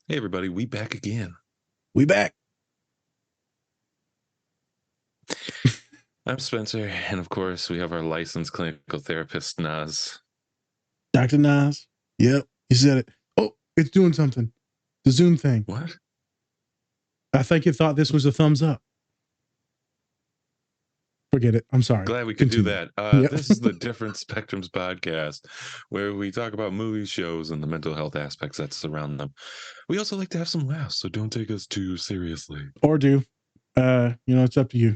Hey everybody, we back again. We back. I'm Spencer, and of course we have our licensed clinical therapist, Naz. Dr. Nas. Yep, you said it. Oh, it's doing something. The Zoom thing. What? I think it thought this was a thumbs up. Forget it. I'm sorry. Glad we could Continue. do that. Yep. This is the Different Spectrums podcast, where we talk about movies, shows, and the mental health aspects that surround them. We also like to have some laughs, so don't take us too seriously. Or do. It's up to you.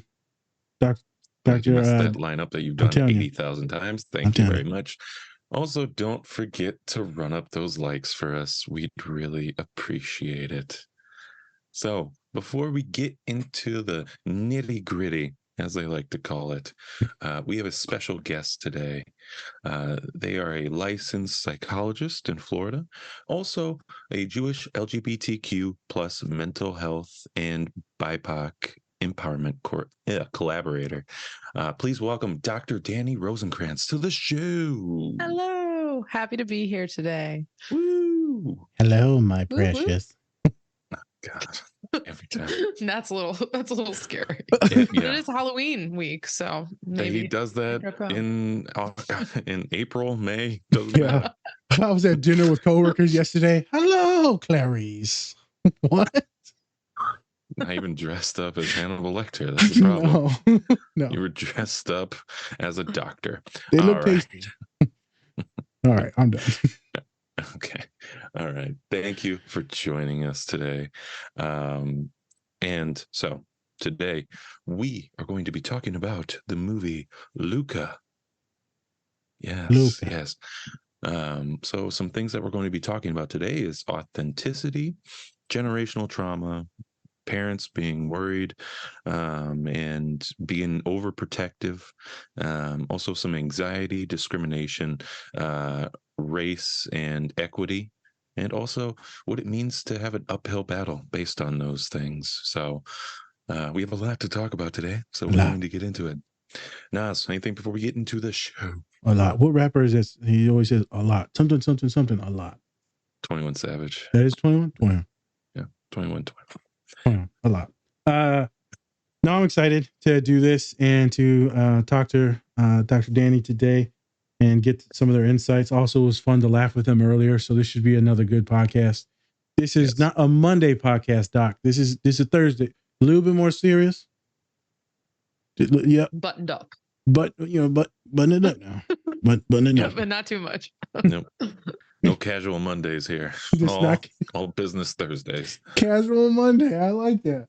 Don't Doctor, mess that lineup that you've done 80,000 times. Thank you very much. Also, don't forget to run up those likes for us. We'd really appreciate it. So, before we get into the nitty gritty, as they like to call it, we have a special guest today. They are a licensed psychologist in Florida, also a Jewish LGBTQ plus mental health and BIPOC empowerment collaborator. Please welcome Dr. Dani Rosenkrantz to the show. Hello. Happy to be here today. Woo! Hello, my precious. God, every time. That's a little scary. Yeah. But it is Halloween week, so maybe he does that in April, May. Doesn't matter. I was at dinner with coworkers yesterday. Hello, Clarice. What? Not even dressed up as Hannibal Lecter. That's the problem. No. You were dressed up as a doctor. They look tasty. All right, I'm done. Okay. All right. Thank you for joining us today. And so today we are going to be talking about the movie Luca. Yes. Luca. Yes. So some things that we're going to be talking about today is authenticity, generational trauma, parents being worried, and being overprotective, also some anxiety, discrimination, race and equity, and also what it means to have an uphill battle based on those things. So we have a lot to talk about today, so we're going to get into it. Naz, anything before we get into the show? A lot. What rapper is this? He always says a lot. Something, a lot. 21 Savage. That is 21? 21. Yeah, 21. A lot. Now I'm excited to do this and to talk to Dr. Dani today and get some of their insights. Also, it was fun to laugh with them earlier, so this should be another good podcast. This is not a Monday podcast, Doc. This is Thursday. A little bit more serious. Yep. Buttoned up. But button it up now. Button it up. But not too much. Nope. No casual Mondays here. All business Thursdays. Casual Monday. I like that.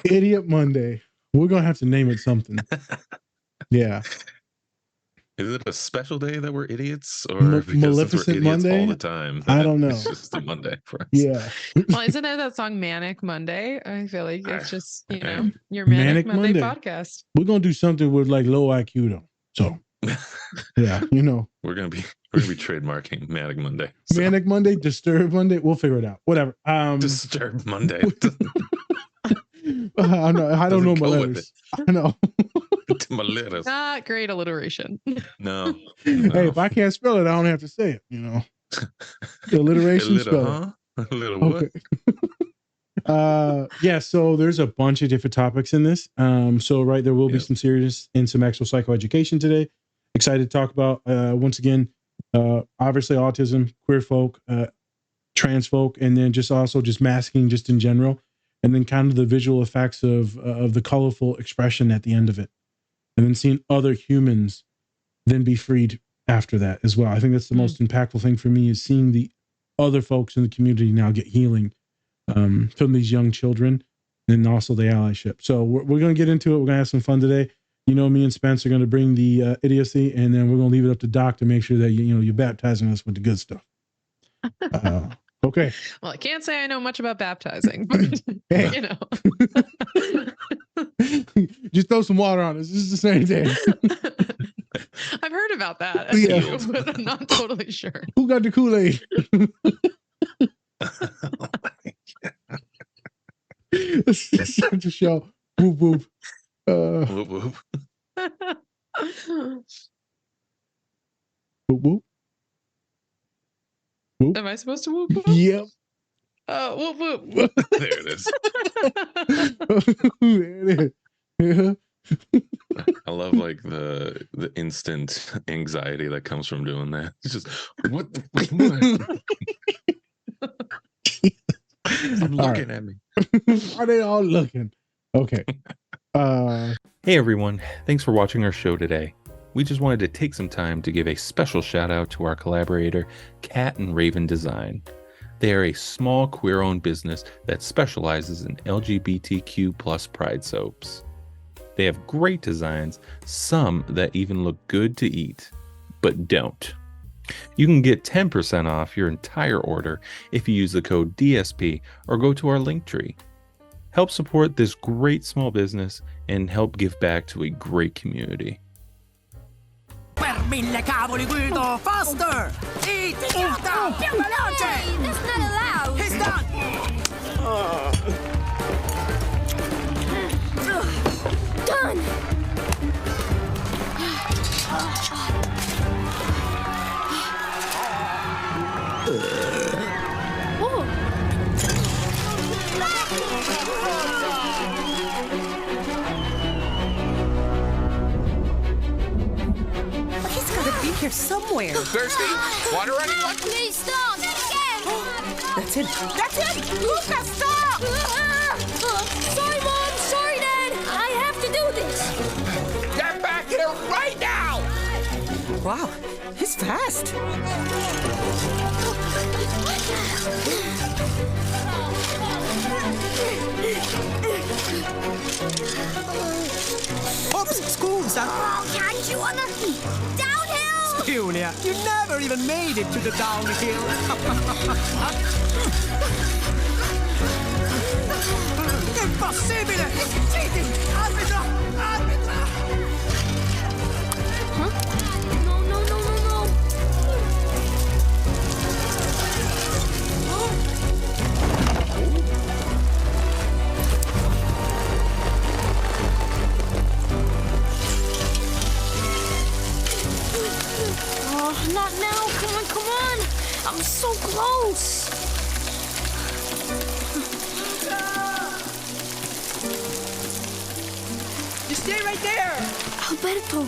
Idiot Monday. We're going to have to name it something. Yeah. Is it a special day that we're idiots, or because Maleficent we're idiots Monday? all the time? I don't know. It's just a Monday for us. Yeah. Well, isn't there that song Manic Monday? I feel like it's just, your Manic Monday podcast. We're going to do something with like low IQ though. So yeah, we're gonna be trademarking Manic Monday. So. Manic Monday, Disturbed Monday. We'll figure it out. Whatever. Disturbed Monday. I don't know my letters. I know. My letters. Not great alliteration. No. Hey, if I can't spell it, I don't have to say it. Alliteration. Spell it. A little what? Yeah, so there's a bunch of different topics in this. So there will be some serious and some actual psychoeducation today. Excited to talk about once again, obviously autism, queer folk, trans folk, and then just masking just in general, and then kind of the visual effects of the colorful expression at the end of it, and then seeing other humans then be freed after that as well. I think that's the most impactful thing for me, is seeing the other folks in the community now get healing from these young children, and also the allyship. So we're going to get into it. We're going to have some fun today. Me and Spence are going to bring the idiocy, and then we're going to leave it up to Doc to make sure that you're baptizing us with the good stuff. Okay. Well, I can't say I know much about baptizing, but just throw some water on us. This is the same thing. I've heard about that, but I'm not totally sure. Who got the Kool-Aid? It's such a show. Whoop whoop. Whoop whoop. Whoop whoop. Am I supposed to whoop whoop? Yep. Whoop, whoop. There it is. There it is. I love like the instant anxiety that comes from doing that. It's just what I'm looking at me. Are they all looking? Okay. Hey everyone, thanks for watching our show today. We just wanted to take some time to give a special shout out to our collaborator, Cat and Raven Design. They are a small queer-owned business that specializes in LGBTQ plus pride soaps. They have great designs, some that even look good to eat, but don't. You can get 10% off your entire order if you use the code DSP or go to our link tree. Help support this great small business and help give back to a great community. Per mille cavoli, Guido! Faster! Eat! Idiota! Più veloce! Hey, that's not allowed! He's done! Done! He's gotta be here somewhere. Thirsty? Water, anyone? Please stop! Again! That's it! That's it! Luca, stop! Sorry, Mom! Sorry, Dad! I have to do this! Get back here right now! Wow, he's fast. Oops, scusa. Oh, can't you downhill? Julia, you never even made it to the downhill. Impossibile! Cheating! Arbitro! Arbitro! Huh? No, no, no, no, no! Oh, not now! Come on, come on! I'm so close! You stay right there! Alberto!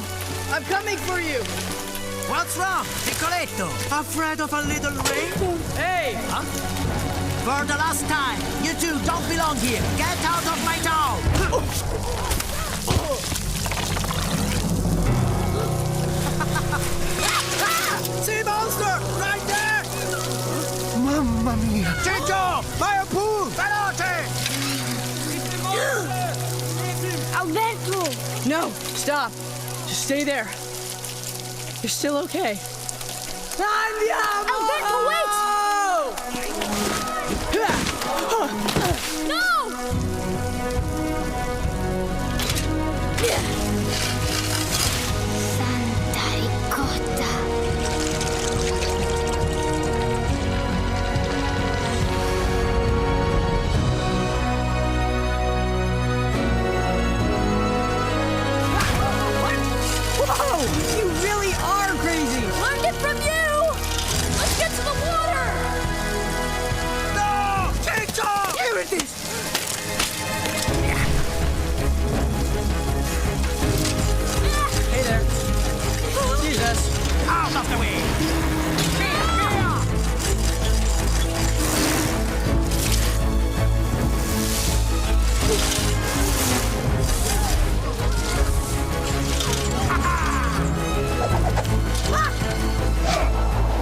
I'm coming for you! What's wrong, Piccoletto? Afraid of a little rain? Hey! Huh? For the last time, you two don't belong here. Get out of my town! Sea monster! Right there! Mamma mia! Ciccio! Vai a pool! Veloce! Alberto! No, stop. Just stay there. You're still okay. Andiamo! Alberto, wait! No! Santa ricotta. Whoa! You really are crazy! Learned it from you! Let's get to the water! No! Ciccio! Here it is! Hey there. Jesus! Out of the way!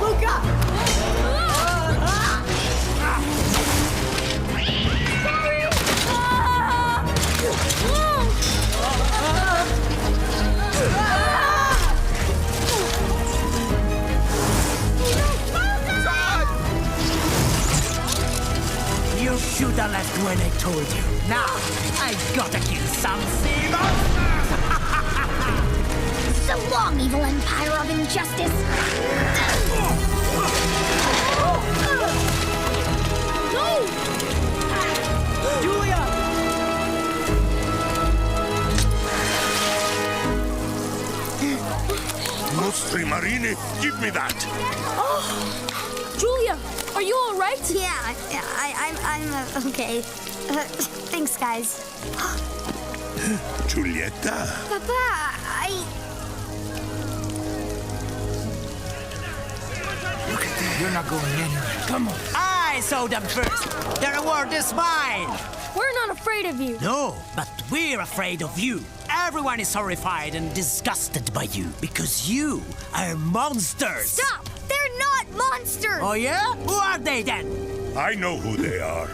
Luca! You should have left when I told you. Now, I gotta kill some sea monsters! So long, evil empire of injustice! No! Julia! Mostri marini, give me that! Julia, are you all right? Yeah, I'm okay. Thanks, guys. Giulietta? Papa, Look at that. You're not going anywhere. Come on. I saw them first. The reward is mine. We're not afraid of you. No, but we're afraid of you. Everyone is horrified and disgusted by you because you are monsters. Stop! They're not monsters! Oh, yeah? Who are they then? I know who they are.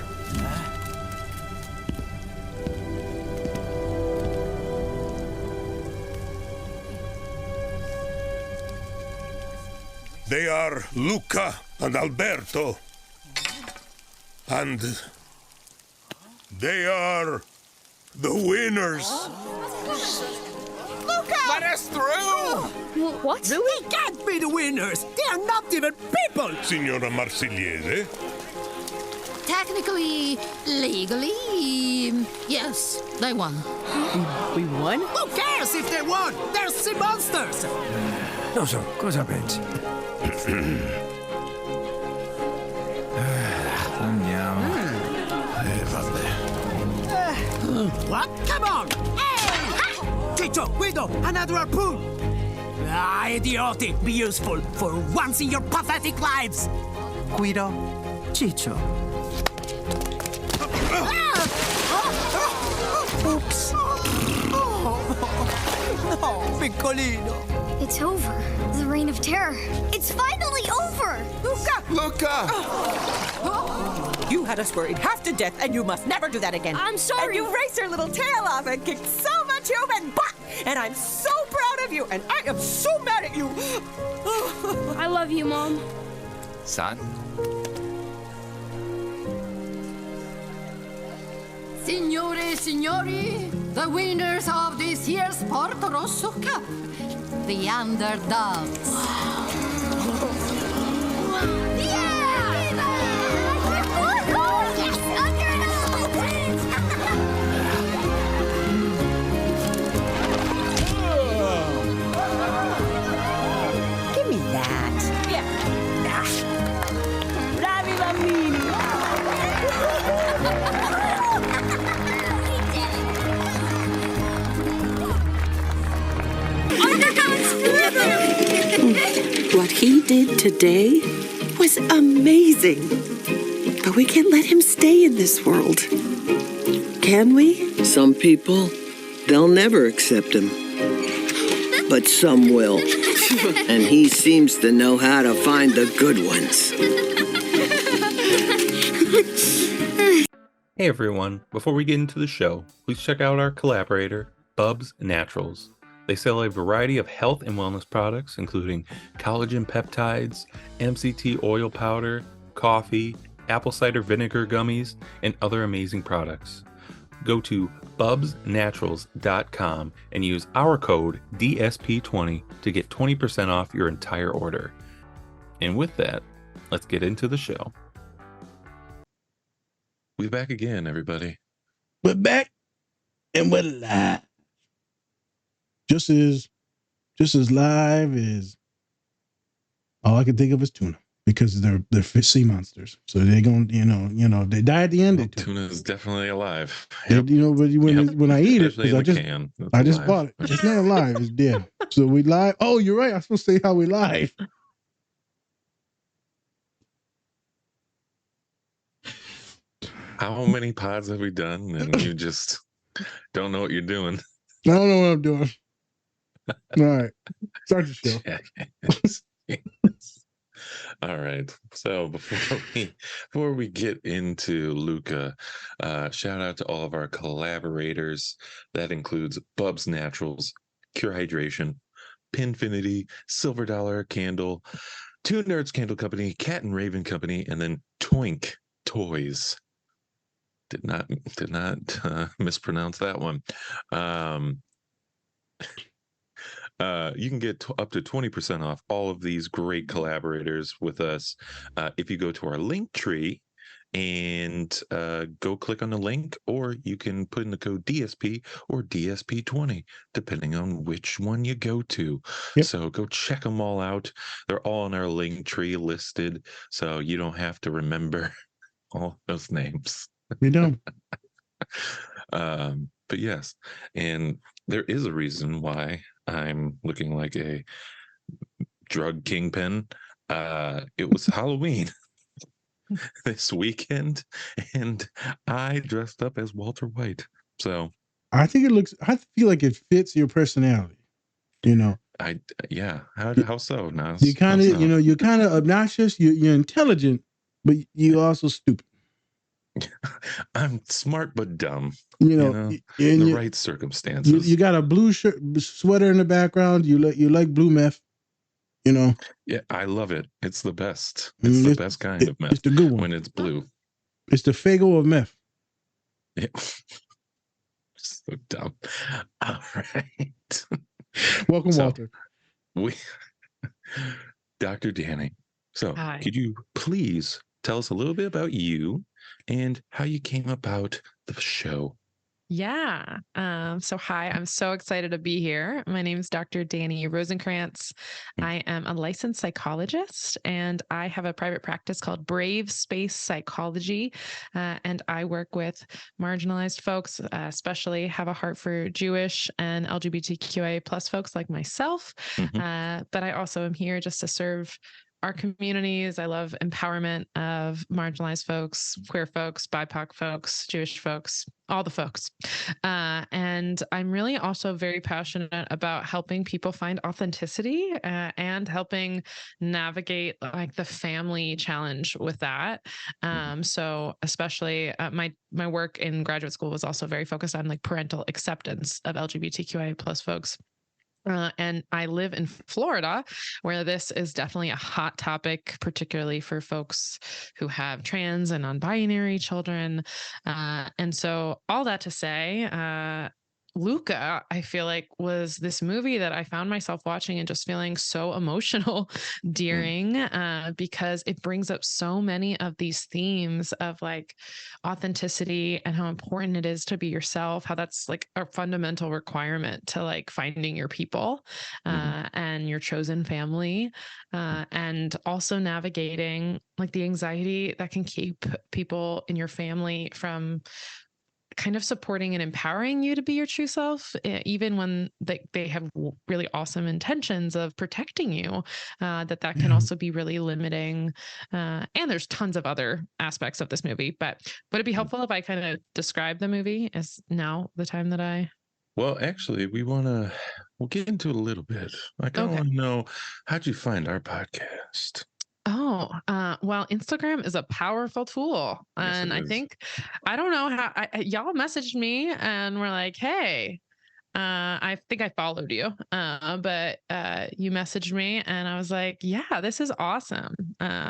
They are Luca and Alberto. And they are the winners. Luca! Let us through! What? Really? They can't be the winners. They are not even people. Signora Marsigliese? Technically, legally, yes, they won. We won? Who cares if they won? They're sea monsters. Cosa pensi? Andiamo. Vabbè. What? Come on! Hey! Ciccio, Guido, another harpoon! Ah, idiotic! Be useful for once in your pathetic lives! Guido, Ciccio. Oops! No, piccolino! It's over. The reign of terror. It's finally over! Luca! You had us worried half to death, and you must never do that again. I'm sorry. And you raced your little tail off and kicked so much human butt. And I'm so proud of you, and I am so mad at you. I love you, Mom. Son? Signore e signori, the winners of this year's Porto Rosso Cup, the underdogs. Give me that. Yeah. Bravi bambini. What he did today was amazing. But we can't let him stay in this world. Can we? Some people, they'll never accept him. But some will. And he seems to know how to find the good ones. Hey everyone, before we get into the show, please check out our collaborator, Bubs Naturals. They sell a variety of health and wellness products, including collagen peptides, MCT oil powder, coffee, apple cider vinegar gummies, and other amazing products. Go to bubsnaturals.com and use our code DSP20 to get 20% off your entire order. And with that, let's get into the show. We're back again, everybody. We're back and we're live. Just as live as all I can think of is tuna, because they're sea monsters. So they're going, they die at the end. Tuna is definitely alive. Yep. But when I eat it, because I just bought it. It's not alive. It's dead. So we live. Oh, you're right. I'm supposed to say how we live. How many pods have we done and you just don't know what you're doing? I don't know what I'm doing. All right. Start the show. All right. So before we get into Luca, shout out to all of our collaborators. That includes Bubs Naturals, Cure Hydration, Pinfinity, Silver Dollar Candle, Two Nerds Candle Company, Cat and Raven Company, and then Toink Toys. Did not mispronounce that one. You can get up to 20% off all of these great collaborators with us if you go to our link tree and go click on the link, or you can put in the code DSP or DSP20, depending on which one you go to. Yep. So go check them all out. They're all in our link tree listed, so you don't have to remember all those names. We don't. But yes, and there is a reason why I'm looking like a drug kingpin. It was Halloween this weekend, and I dressed up as Walter White. So I feel like it fits your personality. How so? Nas? You kind of, you're kind of obnoxious. You're intelligent, but you also stupid. I'm smart but dumb. In the right circumstances. You got a blue sweater in the background. You like blue meth. Yeah, I love it. It's the best. It's the best kind of meth. It's the good one when it's blue. It's the Fago of meth. Yeah. So dumb. All right. Welcome, Walter. Dr. Dani. So, Hi. Could you please tell us a little bit about you and how you came about the show? Yeah. So hi, I'm so excited to be here. My name is Dr. Dani Rosenkrantz. I am a licensed psychologist, and I have a private practice called Brave Space Psychology. And I work with marginalized folks, especially have a heart for Jewish and LGBTQIA plus folks like myself. But I also am here just to serve our communities. I love empowerment of marginalized folks, queer folks, BIPOC folks, Jewish folks, all the folks. And I'm really also very passionate about helping people find authenticity and helping navigate like the family challenge with that. So especially my work in graduate school was also very focused on like parental acceptance of LGBTQIA plus folks. And I live in Florida, where this is definitely a hot topic, particularly for folks who have trans and non-binary children. And so all that to say, Luca, I feel like, was this movie that I found myself watching and just feeling so emotional during, because it brings up so many of these themes of like authenticity and how important it is to be yourself, how that's like a fundamental requirement to like finding your people and your chosen family, and also navigating like the anxiety that can keep people in your family from kind of supporting and empowering you to be your true self, even when they have really awesome intentions of protecting you, that can also be really limiting. And there's tons of other aspects of this movie, but would it be helpful if I kind of describe the movie? Is now the time that I... Well, actually, we'll get into it a little bit. I kind of want to know, how'd you find our podcast? Oh, well, Instagram is a powerful tool. And I think, I don't know how y'all messaged me and were like, hey, I think I followed you, but you messaged me and I was like, yeah, this is awesome.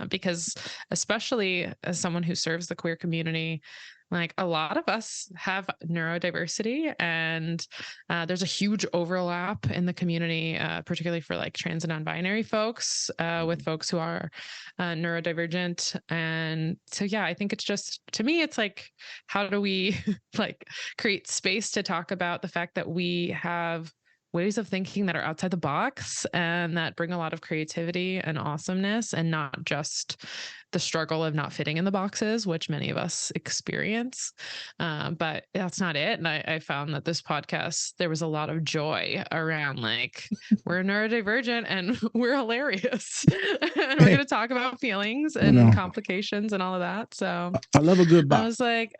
Because especially as someone who serves the queer community, like a lot of us have neurodiversity, and there's a huge overlap in the community, particularly for like trans and non-binary folks, with folks who are neurodivergent. And so, yeah, I think it's just, to me, it's like, how do we like create space to talk about the fact that we have ways of thinking that are outside the box and that bring a lot of creativity and awesomeness, and not just the struggle of not fitting in the boxes, which many of us experience. But that's not it. And I found that this podcast, there was a lot of joy around like, we're neurodivergent and we're hilarious. And we're going to talk about feelings and complications and all of that. So I love a good box. I was like,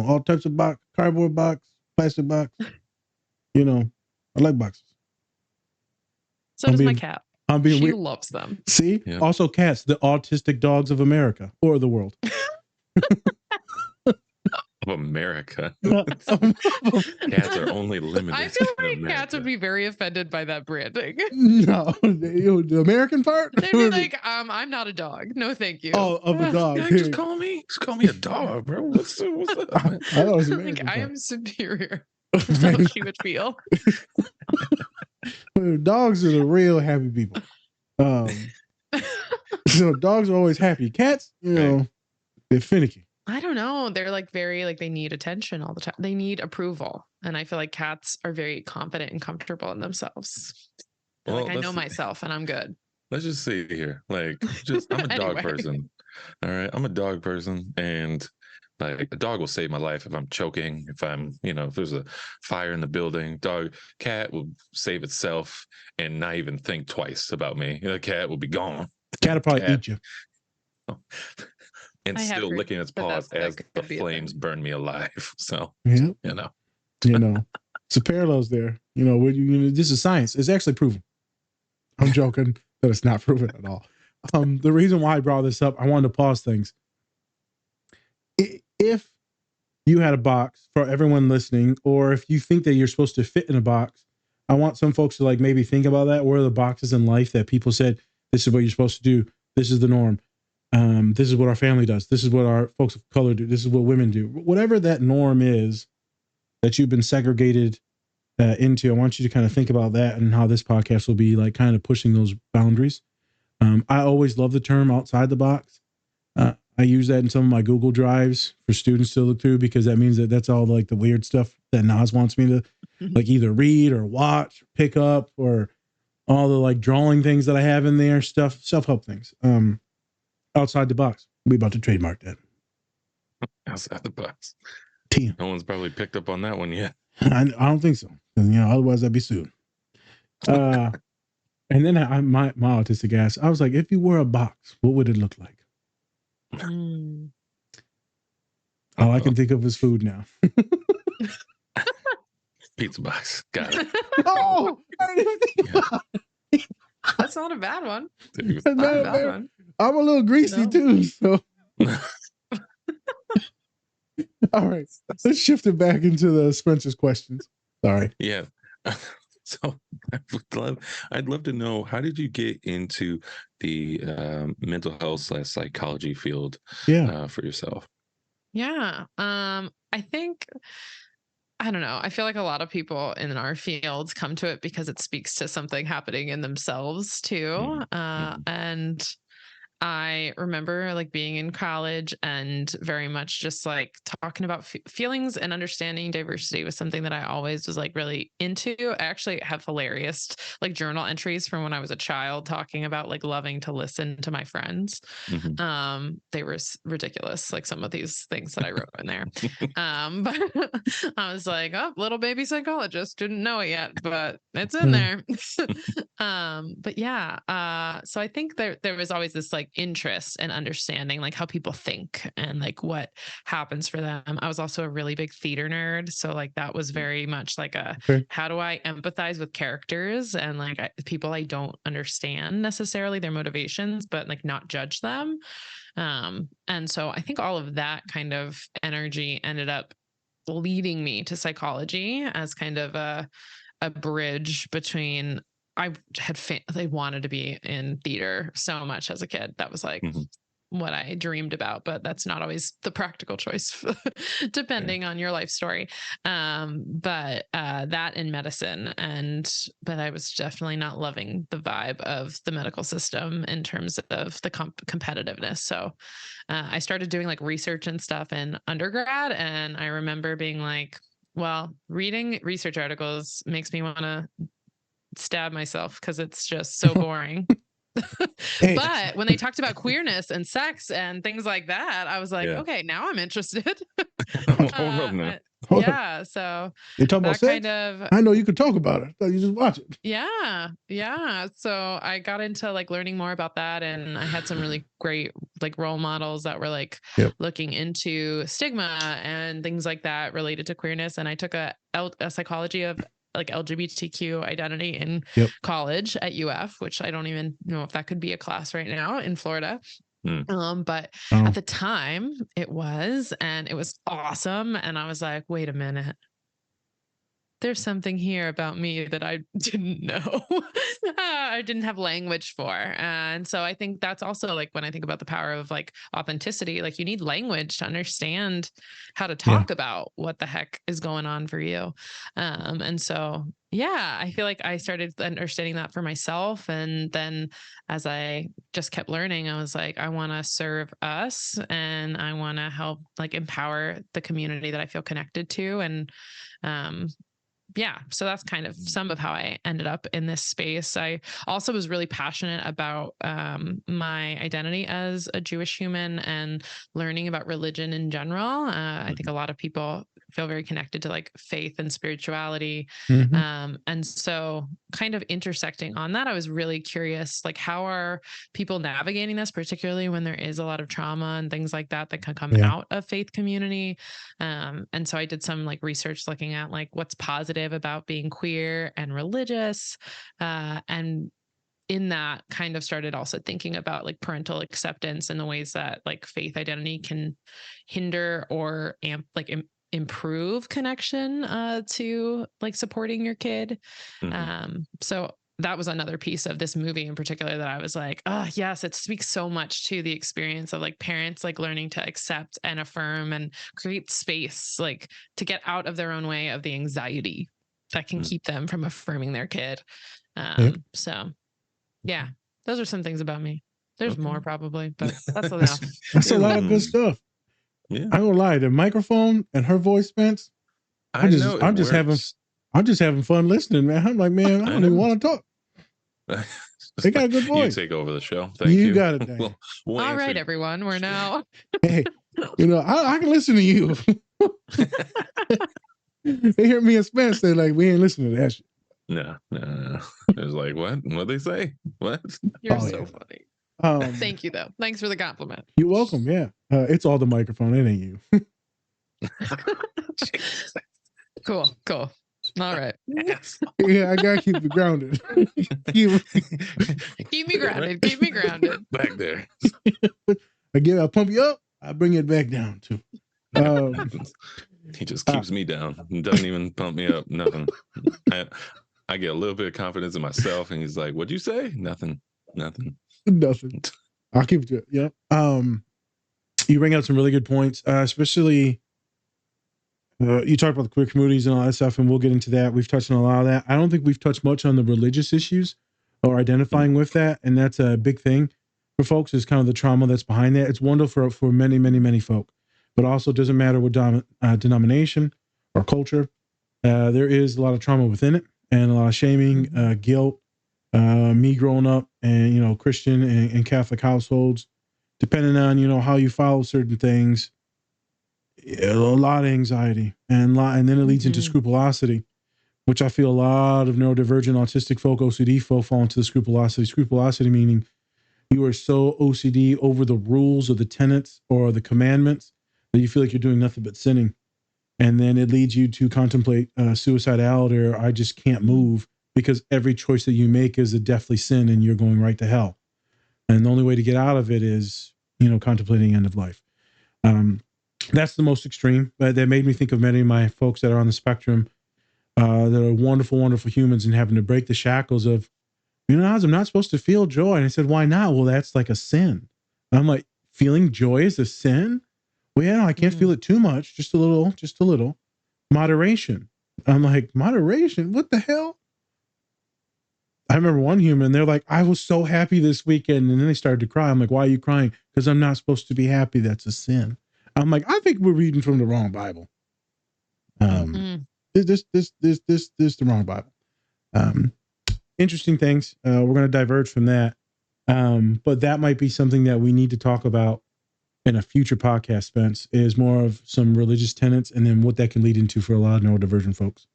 all types of box, cardboard box, plastic box. I like boxes. So does my cat. She weird. Loves them. See? Yeah. Also cats, the autistic dogs of America or the world. Of America. Cats are only limited. I feel like cats would be very offended by that branding. No, the American part? They'd be like, I'm not a dog. No, thank you. Oh, of a dog. Just call me a dog, bro. What's up? I am superior. That's how she would feel. Dogs are the real happy people. So dogs are always happy. Cats, they're finicky. I don't know. They're like very like they need attention all the time. They need approval. And I feel like cats are very confident and comfortable in themselves. They're like, I know myself and I'm good. Let's just say here, like, I'm a dog person. All right. I'm a dog person. And like a dog will save my life if I'm choking, if I'm, if there's a fire in the building. Cat will save itself and not even think twice about me. The cat will be gone. The cat will probably eat you. And still licking its paws as the flames burn me alive. So, yeah. It's a parallels there. This is science. It's actually proven. I'm joking, but it's not proven at all. The reason why I brought this up, I wanted to pause things. If you had a box for everyone listening, or if you think that you're supposed to fit in a box, I want some folks to like maybe think about that. Where are the boxes in life that people said, this is what you're supposed to do. This is the norm. This is what our family does. This is what our folks of color do. This is what women do. Whatever that norm is that you've been segregated into, I want you to kind of think about that and how this podcast will be like kind of pushing those boundaries. I always love the term outside the box. I use that in some of my Google Drives for students to look through, because that means that that's all like the weird stuff that Nas wants me to like either read or watch, or pick up, or all the like drawing things that I have in there, stuff, self-help things. Outside the box. We about to trademark that. Outside the box. Damn. No one's probably picked up on that one yet. I don't think so. Otherwise I'd be sued. And then my autistic ass, I was like, if you were a box, what would it look like? All I can think of is food now. Pizza box. Got it. Oh, I didn't think about it. That's not a bad one. That's not a bad one. I'm a little greasy too, so. All right, let's shift it back into the Spencer's questions. Sorry. Yeah. So I'd love to know, how did you get into the mental health / psychology field for yourself? Yeah. I think, I don't know. I feel like a lot of people in our fields come to it because it speaks to something happening in themselves too. And I remember like being in college and very much just like talking about feelings and understanding diversity was something that I always was like really into. I actually have hilarious like journal entries from when I was a child talking about like loving to listen to my friends. They were ridiculous, like some of these things that I wrote in there. But I was like, oh, little baby psychologist, didn't know it yet, but it's in there. But yeah, so I think there was always this like interest and understanding like how people think and like what happens for them. I was also a really big theater nerd, so like that was very much like how do I empathize with characters and like people I don't understand necessarily their motivations, but like not judge them. And so I think all of that kind of energy ended up leading me to psychology as kind of a bridge between. I wanted to be in theater so much as a kid. That was like what I dreamed about, but that's not always the practical choice depending on your life story. But that in medicine, but I was definitely not loving the vibe of the medical system in terms of the competitiveness. So I started doing like research and stuff in undergrad. And I remember being like, well, reading research articles makes me want to stab myself because it's just so boring. But when they talked about queerness and sex and things like that, I was like, okay, now I'm interested. Yeah, so you're talking about sex? I know you could talk about it. You just watch it. Yeah. So I got into like learning more about that, and I had some really great like role models that were like looking into stigma and things like that related to queerness. And I took a psychology of like LGBTQ identity in college at UF, which I don't even know if that could be a class right now in Florida. But at the time it was, and it was awesome. And I was like, wait a minute, there's something here about me that I didn't know. I didn't have language for. And so I think that's also like when I think about the power of like authenticity, like you need language to understand how to talk about what the heck is going on for you. And so, yeah, I feel like I started understanding that for myself. And then as I just kept learning, I was like, I want to serve us and I want to help like empower the community that I feel connected to. And, yeah, so that's kind of some of how I ended up in this space. I also was really passionate about my identity as a Jewish human and learning about religion in general. I think a lot of people feel very connected to like faith and spirituality. And so kind of intersecting on that, I was really curious, like how are people navigating this, particularly when there is a lot of trauma and things like that that can come out of faith community. And so I did some like research looking at like what's positive about being queer and religious. And in that kind of started also thinking about like parental acceptance and the ways that like faith identity can hinder or improve connection to like supporting your kid. So that was another piece of this movie in particular that I was like, oh yes, it speaks so much to the experience of like parents like learning to accept and affirm and create space like to get out of their own way of the anxiety that can keep them from affirming their kid. So yeah, those are some things about me. There's more probably, but that's enough. That's a lot of good stuff. Yeah. I don't lie. The microphone and her voice, Spence. I'm just having fun listening, man. I'm like, man, I don't even want to talk. They got a good voice. You take over the show. Thank you. You got it, Dani. All right, everyone. We're now. Hey, I can listen to you. They hear me and Spence. They're like, we ain't listening to that shit. No. It's like, what? What'd they say? What? You're so funny. Thank you, though. Thanks for the compliment. You're welcome. Yeah. It's all the microphone. It ain't you. Cool. All right. Yeah, I gotta keep you grounded. Keep me grounded. Keep me grounded. Back there. I pump you up. I bring it back down too. He just keeps me down. Doesn't even pump me up. Nothing. I get a little bit of confidence in myself, and he's like, "What'd you say?" Nothing. I'll keep it good. Yeah. You bring out some really good points, especially. You talked about the queer communities and all that stuff, and we'll get into that. We've touched on a lot of that. I don't think we've touched much on the religious issues or identifying with that, and that's a big thing for folks. Is kind of the trauma that's behind that. It's wonderful for many, many, many folk, but also doesn't matter what denomination or culture. There is a lot of trauma within it, and a lot of shaming, guilt. Me growing up, and Christian and Catholic households, depending on how you follow certain things. A lot of anxiety and then it leads into scrupulosity, which I feel a lot of neurodivergent autistic folk, OCD folk fall into the scrupulosity. Scrupulosity meaning you are so OCD over the rules or the tenets or the commandments that you feel like you're doing nothing but sinning. And then it leads you to contemplate suicidality, or I just can't move, because every choice that you make is a deathly sin and you're going right to hell. And the only way to get out of it is, contemplating end of life. That's the most extreme. But that made me think of many of my folks that are on the spectrum that are wonderful, wonderful humans, and having to break the shackles of, I'm not supposed to feel joy. And I said, why not? Well, that's like a sin. And I'm like, feeling joy is a sin? Well, yeah, no, I can't feel it too much. Just a little. Moderation. I'm like, moderation? What the hell? I remember one human, they're like, I was so happy this weekend. And then they started to cry. I'm like, why are you crying? Because I'm not supposed to be happy. That's a sin. I'm like, I think we're reading from the wrong Bible. This the wrong Bible. Interesting things. We're going to diverge from that. But that might be something that we need to talk about in a future podcast, Spence, is more of some religious tenets and then what that can lead into for a lot of neurodivergent folks.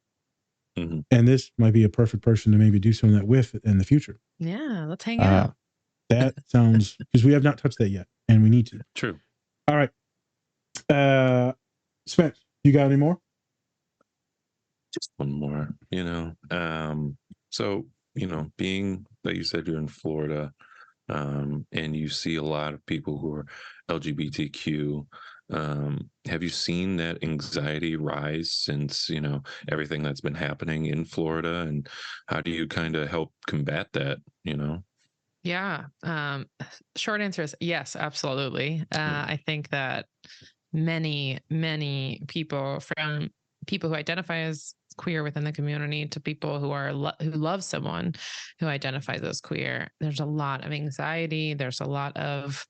And this might be a perfect person to maybe do some of that with in the future. Yeah, let's hang out. That sounds, because we have not touched that yet, and we need to. True. All right. Spence, you got any more? Just one more, so, being that you said you're in Florida, and you see a lot of people who are LGBTQ, Have you seen that anxiety rise since, everything that's been happening in Florida? And how do you kind of help combat that, Yeah. Short answer is yes, absolutely. I think that many people, from people who identify as queer within the community to people who are who love someone who identifies as queer, there's a lot of anxiety. There's a lot of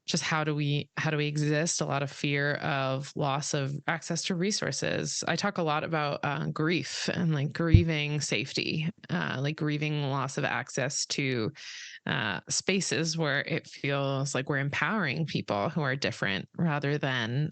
just how do we exist, a lot of fear of loss of access to resources. I talk a lot about grief and like grieving safety, like grieving loss of access to spaces where it feels like we're empowering people who are different rather than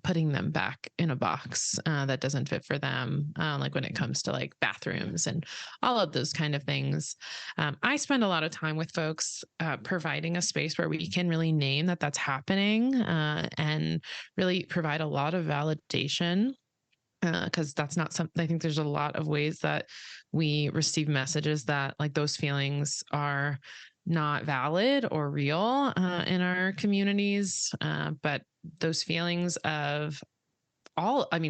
putting them back in a box that doesn't fit for them. Like when it comes to like bathrooms and all of those kind of things. I spend a lot of time with folks providing a space where we can really name that that's happening and really provide a lot of validation, because that's not something. I think there's a lot of ways that we receive messages that like those feelings are not valid or real in our communities. But those feelings of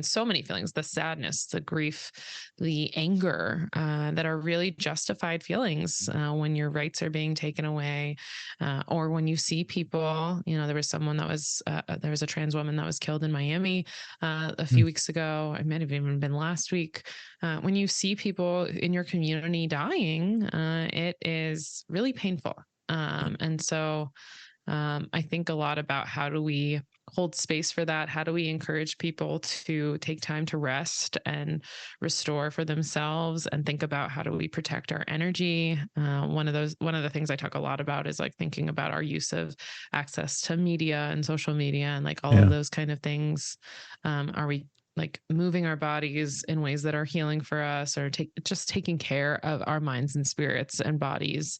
so many feelings, the sadness, the grief, the anger, that are really justified feelings when your rights are being taken away, or when you see people, there was a trans woman that was killed in Miami a few weeks ago. It might have even been last week. When you see people in your community dying, it is really painful. And so I think a lot about how do we hold space for that? How do we encourage people to take time to rest and restore for themselves and think about how do we protect our energy? One of the things I talk a lot about is like thinking about our use of access to media and social media and like all of those kind of things. Are we like moving our bodies in ways that are healing for us, or just taking care of our minds and spirits and bodies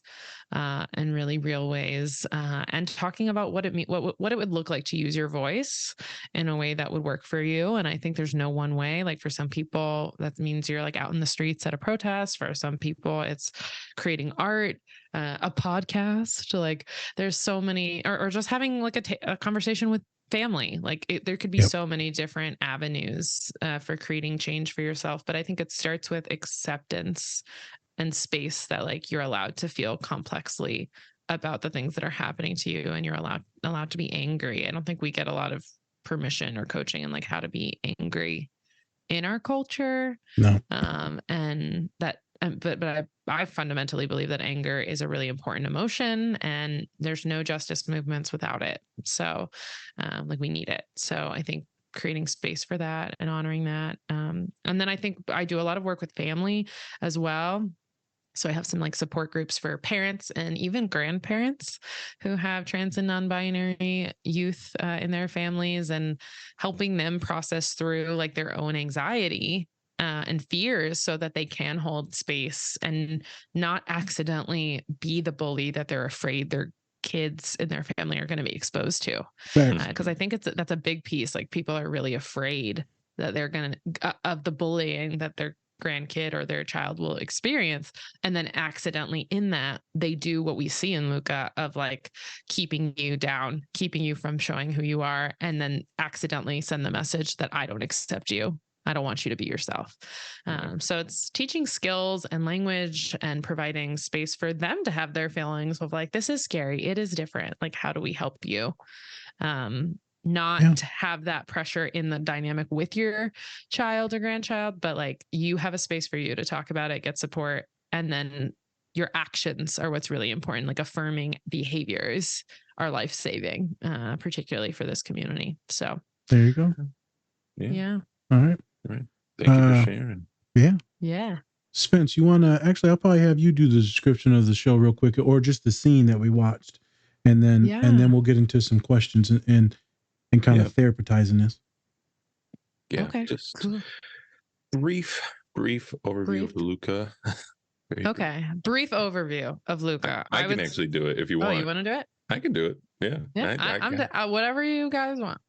in really real ways, and talking about what it would look like to use your voice in a way that would work for you. And I think there's no one way. Like for some people, that means you're like out in the streets at a protest. For some people, it's creating art, a podcast. Like there's so many, or just having like a conversation with family. Like there could be so many different avenues for creating change for yourself. But I think it starts with acceptance and space that like you're allowed to feel complexly about the things that are happening to you, and you're allowed to be angry. I don't think we get a lot of permission or coaching in like how to be angry in our culture. No. And that, but I fundamentally believe that anger is a really important emotion, and there's no justice movements without it. So, like we need it. So I think creating space for that and honoring that. And then I think I do a lot of work with family as well. So I have some like support groups for parents and even grandparents who have trans and non-binary youth in their families, and helping them process through like their own anxiety and fears so that they can hold space and not accidentally be the bully that they're afraid their kids in their family are going to be exposed to. Because I think that's a big piece. Like people are really afraid that they're going to, of the bullying that their grandkid or their child will experience. And then accidentally in that, they do what we see in Luca of like keeping you down, keeping you from showing who you are, and then accidentally send the message that I don't accept you. I don't want you to be yourself. So it's teaching skills and language and providing space for them to have their feelings of like, this is scary. It is different. Like, how do we help you? Not have that pressure in the dynamic with your child or grandchild, but like you have a space for you to talk about it, get support, and then your actions are what's really important. Like affirming behaviors are life-saving, particularly for this community. So there you go. Yeah. All right. Thank you for sharing. Yeah. Spence, you want to actually? I'll probably have you do the description of the show real quick, or just the scene that we watched, and then we'll get into some questions and kind of therapizing this. Yeah. Okay. Just cool. brief overview of Luca. Okay. Brief overview of Luca. I can actually do it if you want. Oh, you want to do it? I can do it. Yeah. Yeah. I'm whatever you guys want.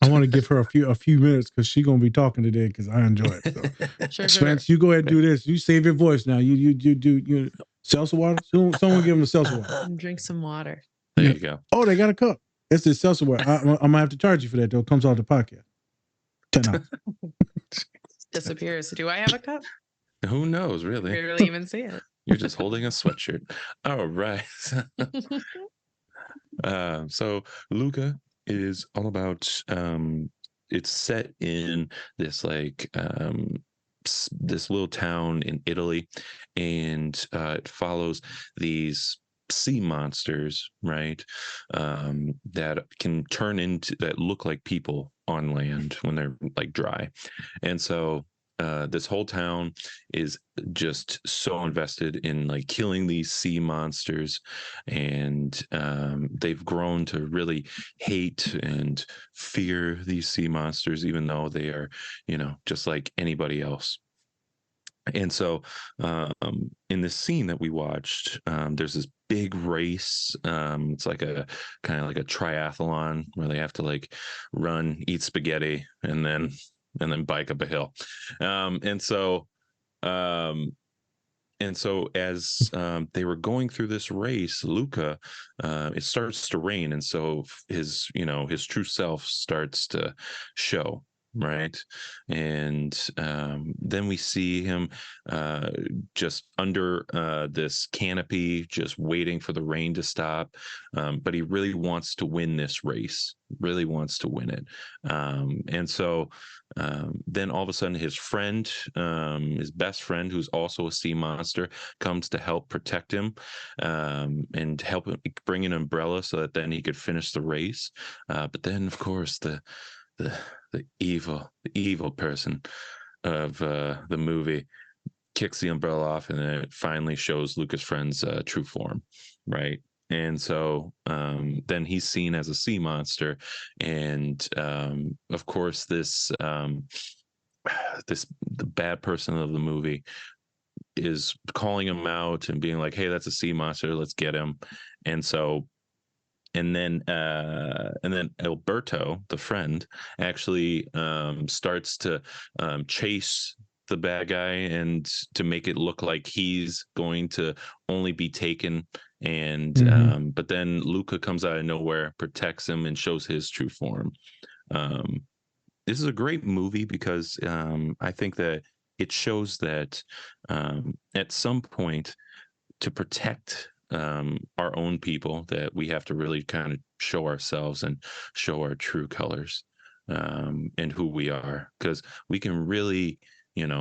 I want to give her a few minutes because she's gonna be talking today because I enjoy it. So. Spence, you go ahead and do this. You save your voice now. You seltzer water. Someone give him a seltzer water. Drink some water. There you go. Oh, they got a cup. It's the seltzer water. I'm gonna have to charge you for that though. It comes off the podcast. $10. Disappears. Do I have a cup? Who knows, really? You barely even see it. You're just holding a sweatshirt. All right. So Luca is all about it's set in this like this little town in Italy, and it follows these sea monsters, right? That can turn into, that look like people on land when they're like dry. And so this whole town is just so invested in like killing these sea monsters, and they've grown to really hate and fear these sea monsters, even though they are, just like anybody else. And so in this scene that we watched, there's this big race. It's like a kind of like a triathlon where they have to like run, eat spaghetti, and then bike up a hill. And so as they were going through this race, Luca, it starts to rain, and so his true self starts to show, right? And then we see him just under this canopy, just waiting for the rain to stop. But he really wants to win this race, really wants to win it. And so then all of a sudden his friend, his best friend, who's also a sea monster, comes to help protect him, and help him bring an umbrella so that then he could finish the race. But then of course the evil person of the movie kicks the umbrella off, and then it finally shows Luca's friend's true form, right? And so then he's seen as a sea monster, and of course the bad person of the movie is calling him out and being like, hey, that's a sea monster, let's get him. And so and then Alberto, the friend, actually starts to chase the bad guy, and to make it look like he's going to only be taken. And but then Luca comes out of nowhere, protects him, and shows his true form. This is a great movie because I think that it shows that at some point, to protect our own people, that we have to really kind of show ourselves and show our true colors, and who we are, because we can really,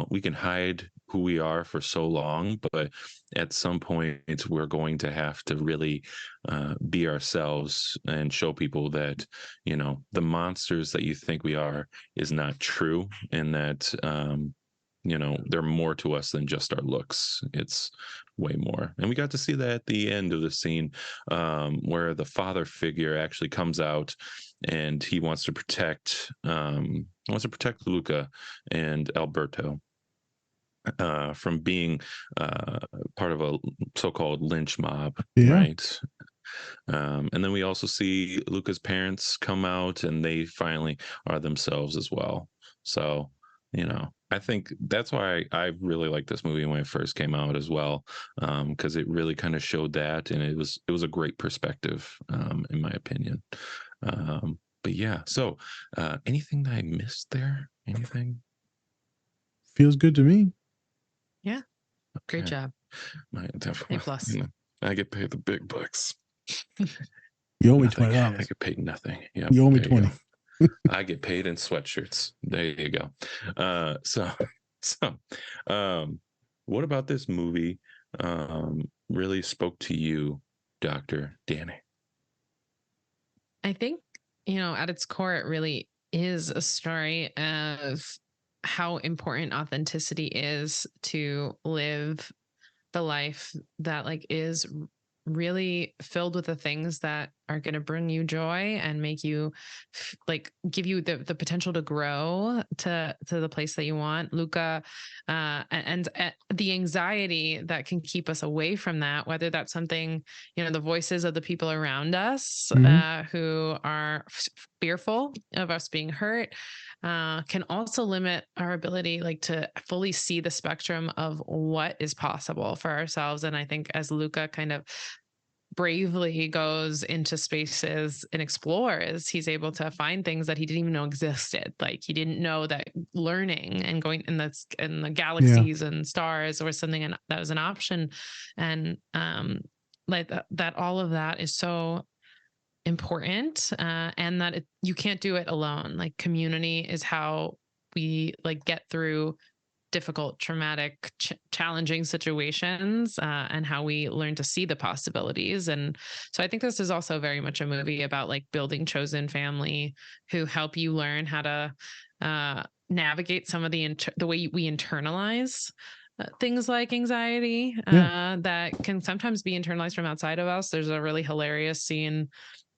we can hide who we are for so long, but at some point we're going to have to really be ourselves and show people that, the monsters that you think we are is not true, and that they're more to us than just our looks. It's way more. And we got to see that at the end of the scene, where the father figure actually comes out, and he wants to protect Luca and Alberto from being part of a so-called lynch mob, right? And then we also see Luca's parents come out, and they finally are themselves as well. So, I think that's why I really liked this movie when it first came out as well, because it really kind of showed that, and it was a great perspective, in my opinion. But yeah, so anything that I missed there? Anything? Feels good to me. Yeah, great job. A plus. I get paid the big bucks. You owe me $20. I get paid nothing. Yeah, you owe me 20. I get paid in sweatshirts. There you go. So, what about this movie really spoke to you, Dr. Dani? I think, at its core, it really is a story of how important authenticity is to live the life that is really filled with the things that are going to bring you joy and make you give you the potential to grow to the place that you want. Luca, and the anxiety that can keep us away from that, whether that's something, the voices of the people around us who are fearful of us being hurt, can also limit our ability to fully see the spectrum of what is possible for ourselves. And I think as Luca kind of bravely goes into spaces and explores, he's able to find things that he didn't even know existed. Like he didn't know that learning and going in the galaxies and stars was something that was an option. And like that all of that is so important, and that you can't do it alone. Like community is how we like get through difficult, traumatic, challenging situations, and how we learn to see the possibilities. And so I think this is also very much a movie about like building chosen family who help you learn how to navigate some of the way we internalize things like anxiety, that can sometimes be internalized from outside of us. There's a really hilarious scene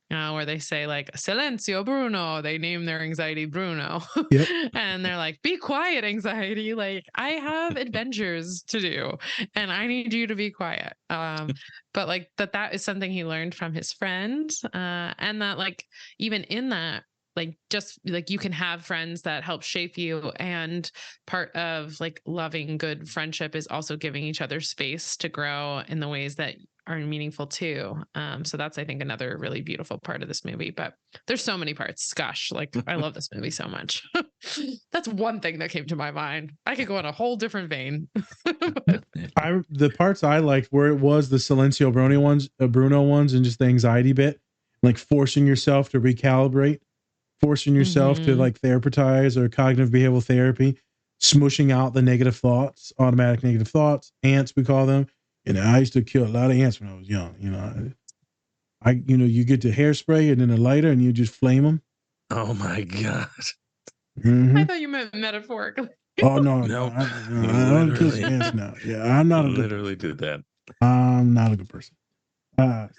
where they say like "Silenzio, Bruno." They name their anxiety Bruno. Yep. And they're like, "Be quiet, anxiety. Like I have adventures to do, and I need you to be quiet." But like that is something he learned from his friend, and that like even in that, like just like you can have friends that help shape you, and part of like loving good friendship is also giving each other space to grow in the ways that are meaningful too. So that's, I think, another really beautiful part of this movie. But there's so many parts. Gosh, like I love this movie so much. That's one thing that came to my mind. I could go in a whole different vein. The parts I liked where it was the Silencio Bruno ones, and just the anxiety bit, like forcing yourself to recalibrate, forcing yourself to like therapize or cognitive behavioral therapy, smushing out the negative thoughts, automatic negative thoughts, ants we call them. And I used to kill a lot of ants when I was young. You get the hairspray and then a lighter and you just flame them. Oh my God. I thought you meant metaphorically. Oh no, I don't kill some ants now. Yeah, I'm not a good literally did that. I'm not a good person.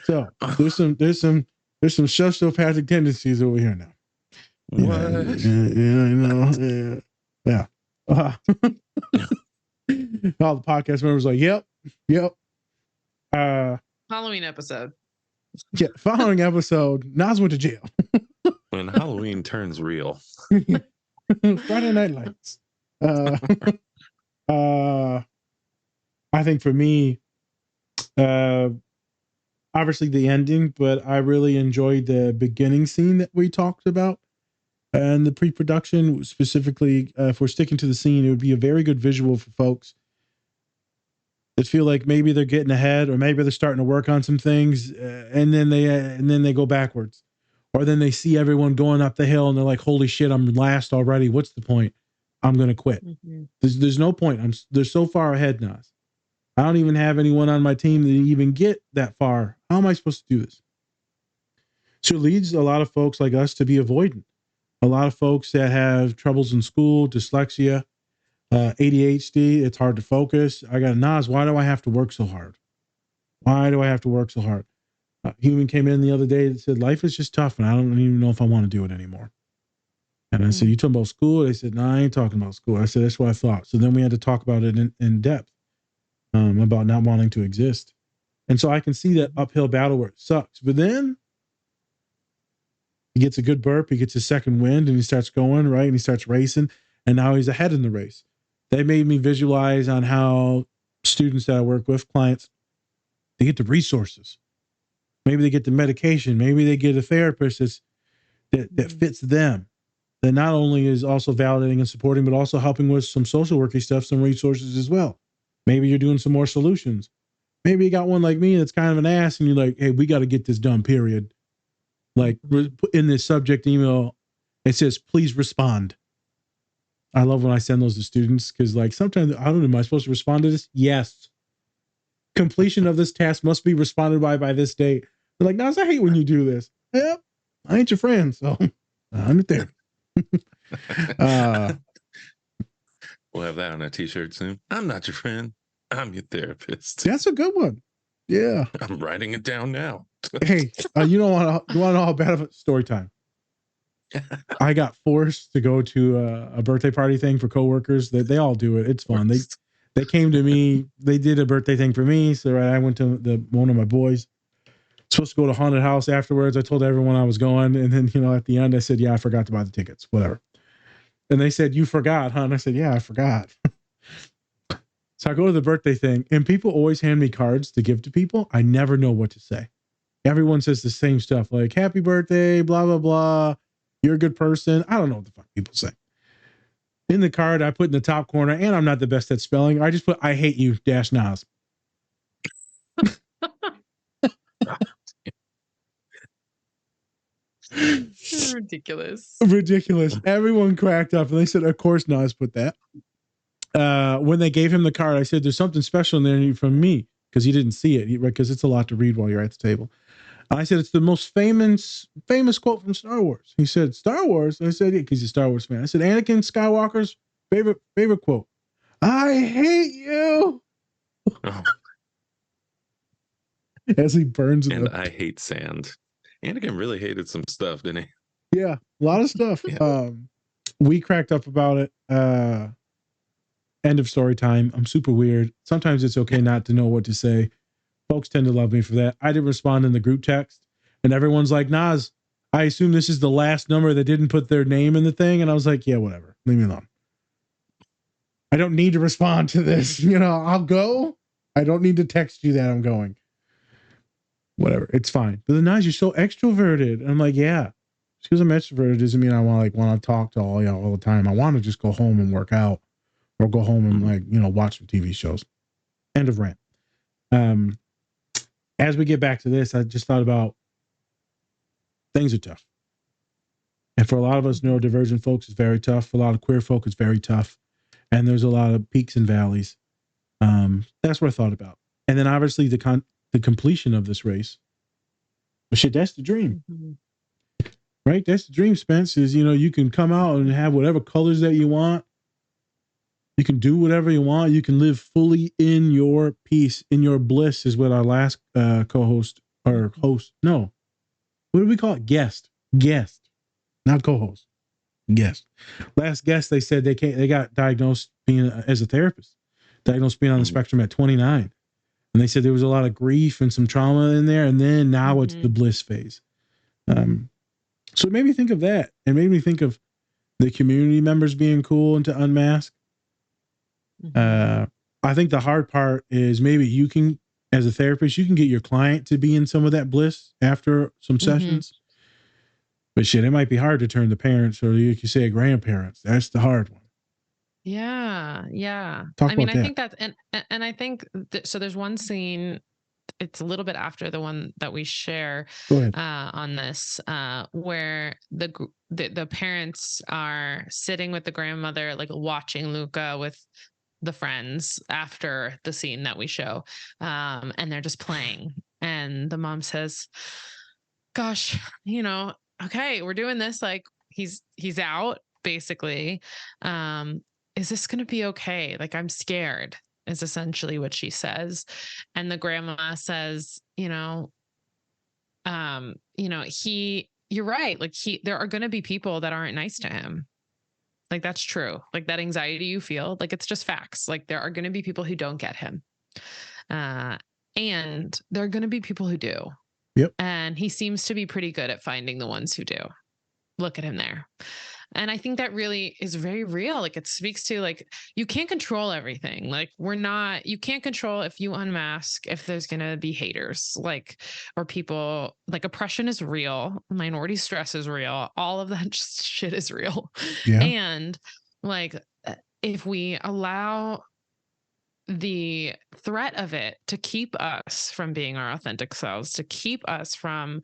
So there's some sociopathic tendencies over here now. What? Yeah. All the podcast members like, yep. Halloween episode. Yeah, following episode, Nas went to jail. When Halloween turns real. Friday Night Lights. I think for me, obviously the ending, but I really enjoyed the beginning scene that we talked about. And the pre-production, specifically, if we're sticking to the scene, it would be a very good visual for folks that feel like maybe they're getting ahead, or maybe they're starting to work on some things, and then they go backwards, or then they see everyone going up the hill and they're like, "Holy shit, I'm last already. What's the point? I'm gonna quit." There's no point. They're so far ahead now. I don't even have anyone on my team that even get that far. How am I supposed to do this? So it leads a lot of folks like us to be avoidant. A lot of folks that have troubles in school, dyslexia, ADHD, it's hard to focus. I got Nas, why do I have to work so hard? Why do I have to work so hard? Human came in the other day and said, life is just tough and I don't even know if I want to do it anymore. And I said, you talking about school? They said, no, I ain't talking about school. I said, that's what I thought. So then we had to talk about it in depth, about not wanting to exist. And so I can see that uphill battle where it sucks. But then he gets a good burp, he gets his second wind, and he starts going, right? And he starts racing, and now he's ahead in the race. They made me visualize on how students that I work with, clients, they get the resources. Maybe they get the medication. Maybe they get a therapist that fits them. That not only is also validating and supporting, but also helping with some social worky stuff, some resources as well. Maybe you're doing some more solutions. Maybe you got one like me that's kind of an ass, and you're like, hey, we got to get this done, period. Like in this subject email, it says, please respond. I love when I send those to students because like sometimes, I don't know, am I supposed to respond to this? Yes. Completion of this task must be responded by this date. They're like, Nas, I hate when you do this. Yep, I ain't your friend, so I'm your therapist. We'll have that on a t-shirt soon. I'm not your friend. I'm your therapist. That's a good one. Yeah. I'm writing it down now. Hey, you want to know how bad of a story time? I got forced to go to a birthday party thing for coworkers. They all do it. It's fun. They came to me. They did a birthday thing for me. So I went to one of my boys. Supposed to go to haunted house afterwards. I told everyone I was going, and then at the end I said, "Yeah, I forgot to buy the tickets." Whatever. And they said, "You forgot, huh?" And I said, "Yeah, I forgot." So I go to the birthday thing, and people always hand me cards to give to people. I never know what to say. everyone says the same stuff like happy birthday, blah, blah, blah. You're a good person. I don't know what the fuck people say. In the card, I put in the top corner, and I'm not the best at spelling. I just put I hate you - Nas. Ridiculous. Ridiculous. Everyone cracked up and they said, of course Nas put that. When they gave him the card, I said, there's something special in there from me, because he didn't see it, because it's a lot to read while you're at the table. I said, it's the most famous quote from Star Wars. He said, Star Wars? I said, yeah, because he's a Star Wars fan. I said, Anakin Skywalker's favorite quote. I hate you. Oh. As he burns in and I hate sand. Anakin really hated some stuff, didn't he? Yeah, a lot of stuff. Yeah. We cracked up about it. End of story time. I'm super weird. Sometimes it's okay not to know what to say. Folks tend to love me for that. I did respond in the group text, and everyone's like, Nas, I assume this is the last number that didn't put their name in the thing. And I was like, yeah, whatever. Leave me alone. I don't need to respond to this. I'll go. I don't need to text you that I'm going. Whatever. It's fine. But then Nas, you're so extroverted. And I'm like, yeah. Just because I'm extroverted doesn't mean I want to talk to all y'all all the time. I want to just go home and work out, or go home and watch some TV shows. End of rant. As we get back to this, I just thought about things are tough. And for a lot of us neurodivergent folks, it's very tough. For a lot of queer folk, it's very tough. And there's a lot of peaks and valleys. That's what I thought about. And then obviously the completion of this race. But shit, that's the dream. Mm-hmm. Right? That's the dream, Spence, is, you can come out and have whatever colors that you want. You can do whatever you want. You can live fully in your peace, in your bliss, is what our last co-host or host. No. What do we call it? Guest, not co-host. Guest. Last guest, they said they got diagnosed being as a therapist, diagnosed being on the spectrum at 29. And they said there was a lot of grief and some trauma in there. And then now it's the bliss phase. So it made me think of that. It made me think of the community members being cool and to unmask. I think the hard part is maybe you can, as a therapist, you can get your client to be in some of that bliss after some sessions. But shit, it might be hard to turn the parents, or you could say grandparents. That's the hard one. Yeah. I think that's, and I think so there's one scene, it's a little bit after the one that we share on this, where the parents are sitting with the grandmother, like watching Luca with the friends after the scene that we show, and they're just playing, and the mom says, gosh, okay, we're doing this, like he's out basically. Is this going to be okay? Like, I'm scared, is essentially what she says. And the grandma says, you're right. Like there are going to be people that aren't nice to him. Like, that's true. Like, that anxiety you feel, like, it's just facts. Like, there are going to be people who don't get him. And there are going to be people who do. Yep. And he seems to be pretty good at finding the ones who do. Look at him there. And I think that really is very real. Like, it speaks to, like, you can't control everything. Like, you can't control if you unmask, if there's going to be haters, like, or people, like, oppression is real. Minority stress is real. All of that just shit is real. Yeah. And like, if we allow the threat of it to keep us from being our authentic selves, to keep us from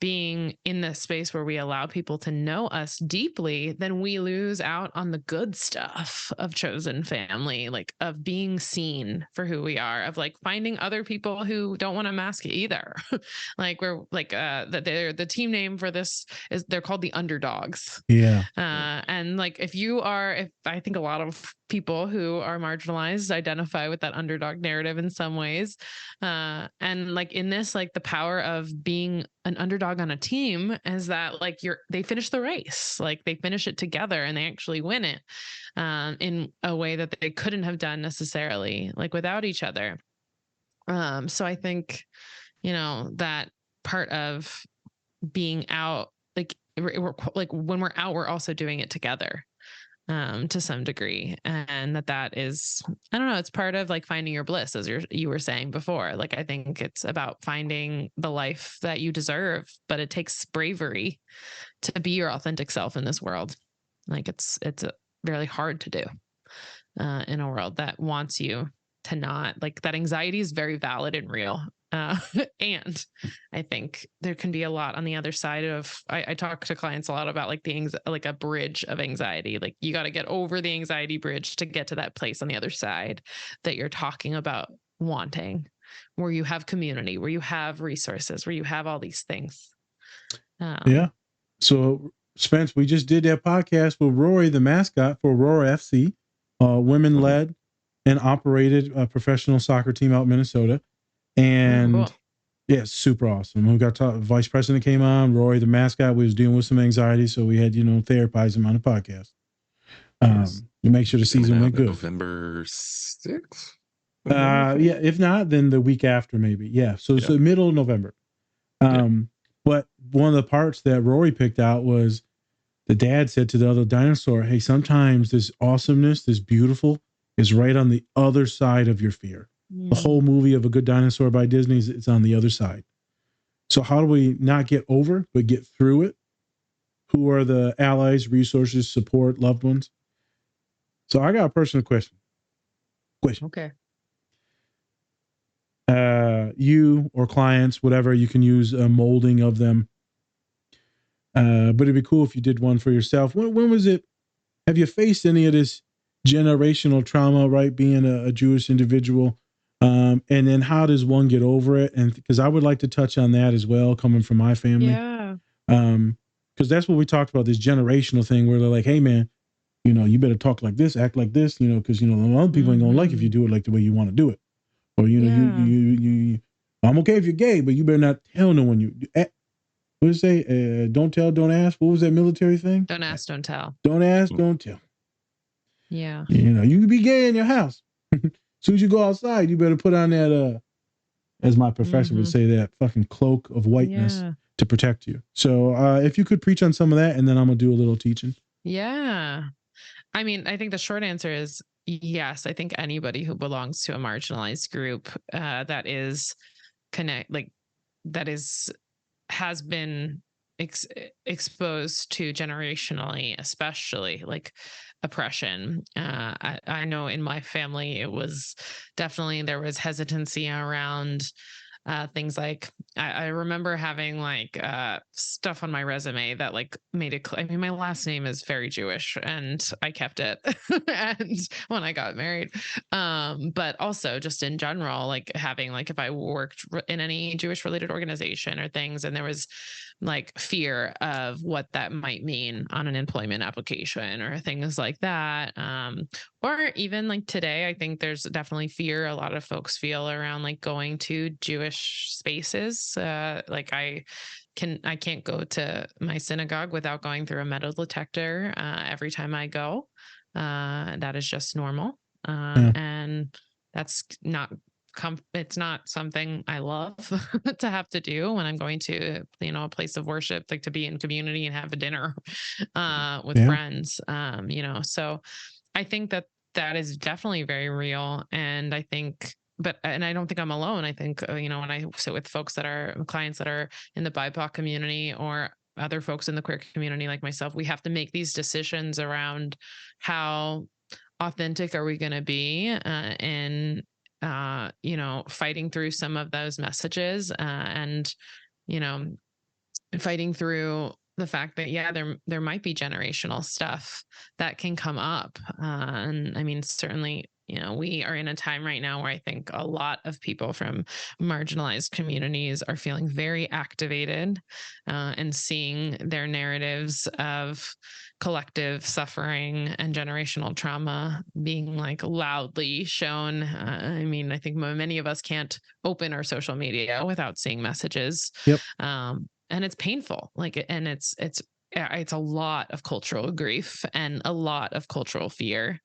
being in this space where we allow people to know us deeply, then we lose out on the good stuff of chosen family, like of being seen for who we are, of like finding other people who don't want to mask it either. Like, we're like, the team name for this is, they're called the underdogs. Yeah. And like, if I think a lot of people who are marginalized identify with that underdog narrative in some ways. And like in this, like the power of being an underdog on a team is that like they finish the race, like they finish it together and they actually win it in a way that they couldn't have done necessarily, like without each other. So I think, that part of being out, like when we're out, we're also doing it together. to some degree, and that is, I don't know, it's part of like finding your bliss, as you were saying before. Like I think it's about finding the life that you deserve, but it takes bravery to be your authentic self in this world. Like it's really hard to do in a world that wants you to not, like, that anxiety is very valid and real. And I think there can be a lot on the other side of, I talk to clients a lot about like like a bridge of anxiety. Like you got to get over the anxiety bridge to get to that place on the other side that you're talking about wanting, where you have community, where you have resources, where you have all these things. Yeah. So Spence, we just did that podcast with Rory, the mascot for Aurora FC, women led and operated a professional soccer team out in Minnesota. And cool. Yeah, super awesome. We got vice president came on, Rory, the mascot, was dealing with some anxiety. So we had, therapize him on the podcast. To make sure the season went good. November 6th? Yeah, if not, then the week after, maybe. Yeah. So middle of November. But one of the parts that Rory picked out was the dad said to the other dinosaur, hey, sometimes this awesomeness, this beautiful, is right on the other side of your fear. The whole movie of A Good Dinosaur by Disney is on the other side. So how do we not get over, but get through it? Who are the allies, resources, support, loved ones? So I got a personal question. Okay. You or clients, whatever, you can use a molding of them. But it'd be cool if you did one for yourself. When was it? Have you faced any of this generational trauma, right? Being a Jewish individual. And then how does one get over it? And because I would like to touch on that as well, coming from my family. Yeah. Because that's what we talked about, this generational thing where they're like, hey man, you better talk like this, act like this, because a lot of people ain't gonna like if you do it like the way you want to do it. Or you I'm okay if you're gay, but you better not tell no one you. What did it say? Don't tell, don't ask. What was that military thing? Don't ask, don't tell. Don't ask, don't tell. Yeah. You can be gay in your house. As soon as you go outside, you better put on that, as my professor would say, that fucking cloak of whiteness to protect you. So if you could preach on some of that, and then I'm going to do a little teaching. Yeah. I mean, I think the short answer is yes. I think anybody who belongs to a marginalized group that is has been exposed to generationally, especially like oppression. I know in my family, it was definitely, there was hesitancy around things like, I remember having like stuff on my resume that like made it I mean, my last name is very Jewish and I kept it and when I got married, but also just in general, like having, like, if I worked in any Jewish related organization or things, and there was like fear of what that might mean on an employment application or things like that. Or even like today, I think there's definitely fear a lot of folks feel around like going to Jewish spaces. Like I can't go to my synagogue without going through a metal detector every time I go. That is just normal. And that's not it's not something I love to have to do when I'm going to, a place of worship, like to be in community and have a dinner with friends, so I think that is definitely very real. And I think, and I don't think I'm alone. I think, when I sit with clients that are in the BIPOC community or other folks in the queer community like myself, we have to make these decisions around how authentic are we going to be in fighting through some of those messages and fighting through the fact that there might be generational stuff that can come up, and I mean, certainly, we are in a time right now where I think a lot of people from marginalized communities are feeling very activated and seeing their narratives of collective suffering and generational trauma being like loudly shown. I mean, I think many of us can't open our social media without seeing messages. Yep. And it's painful, and it's a lot of cultural grief and a lot of cultural fear,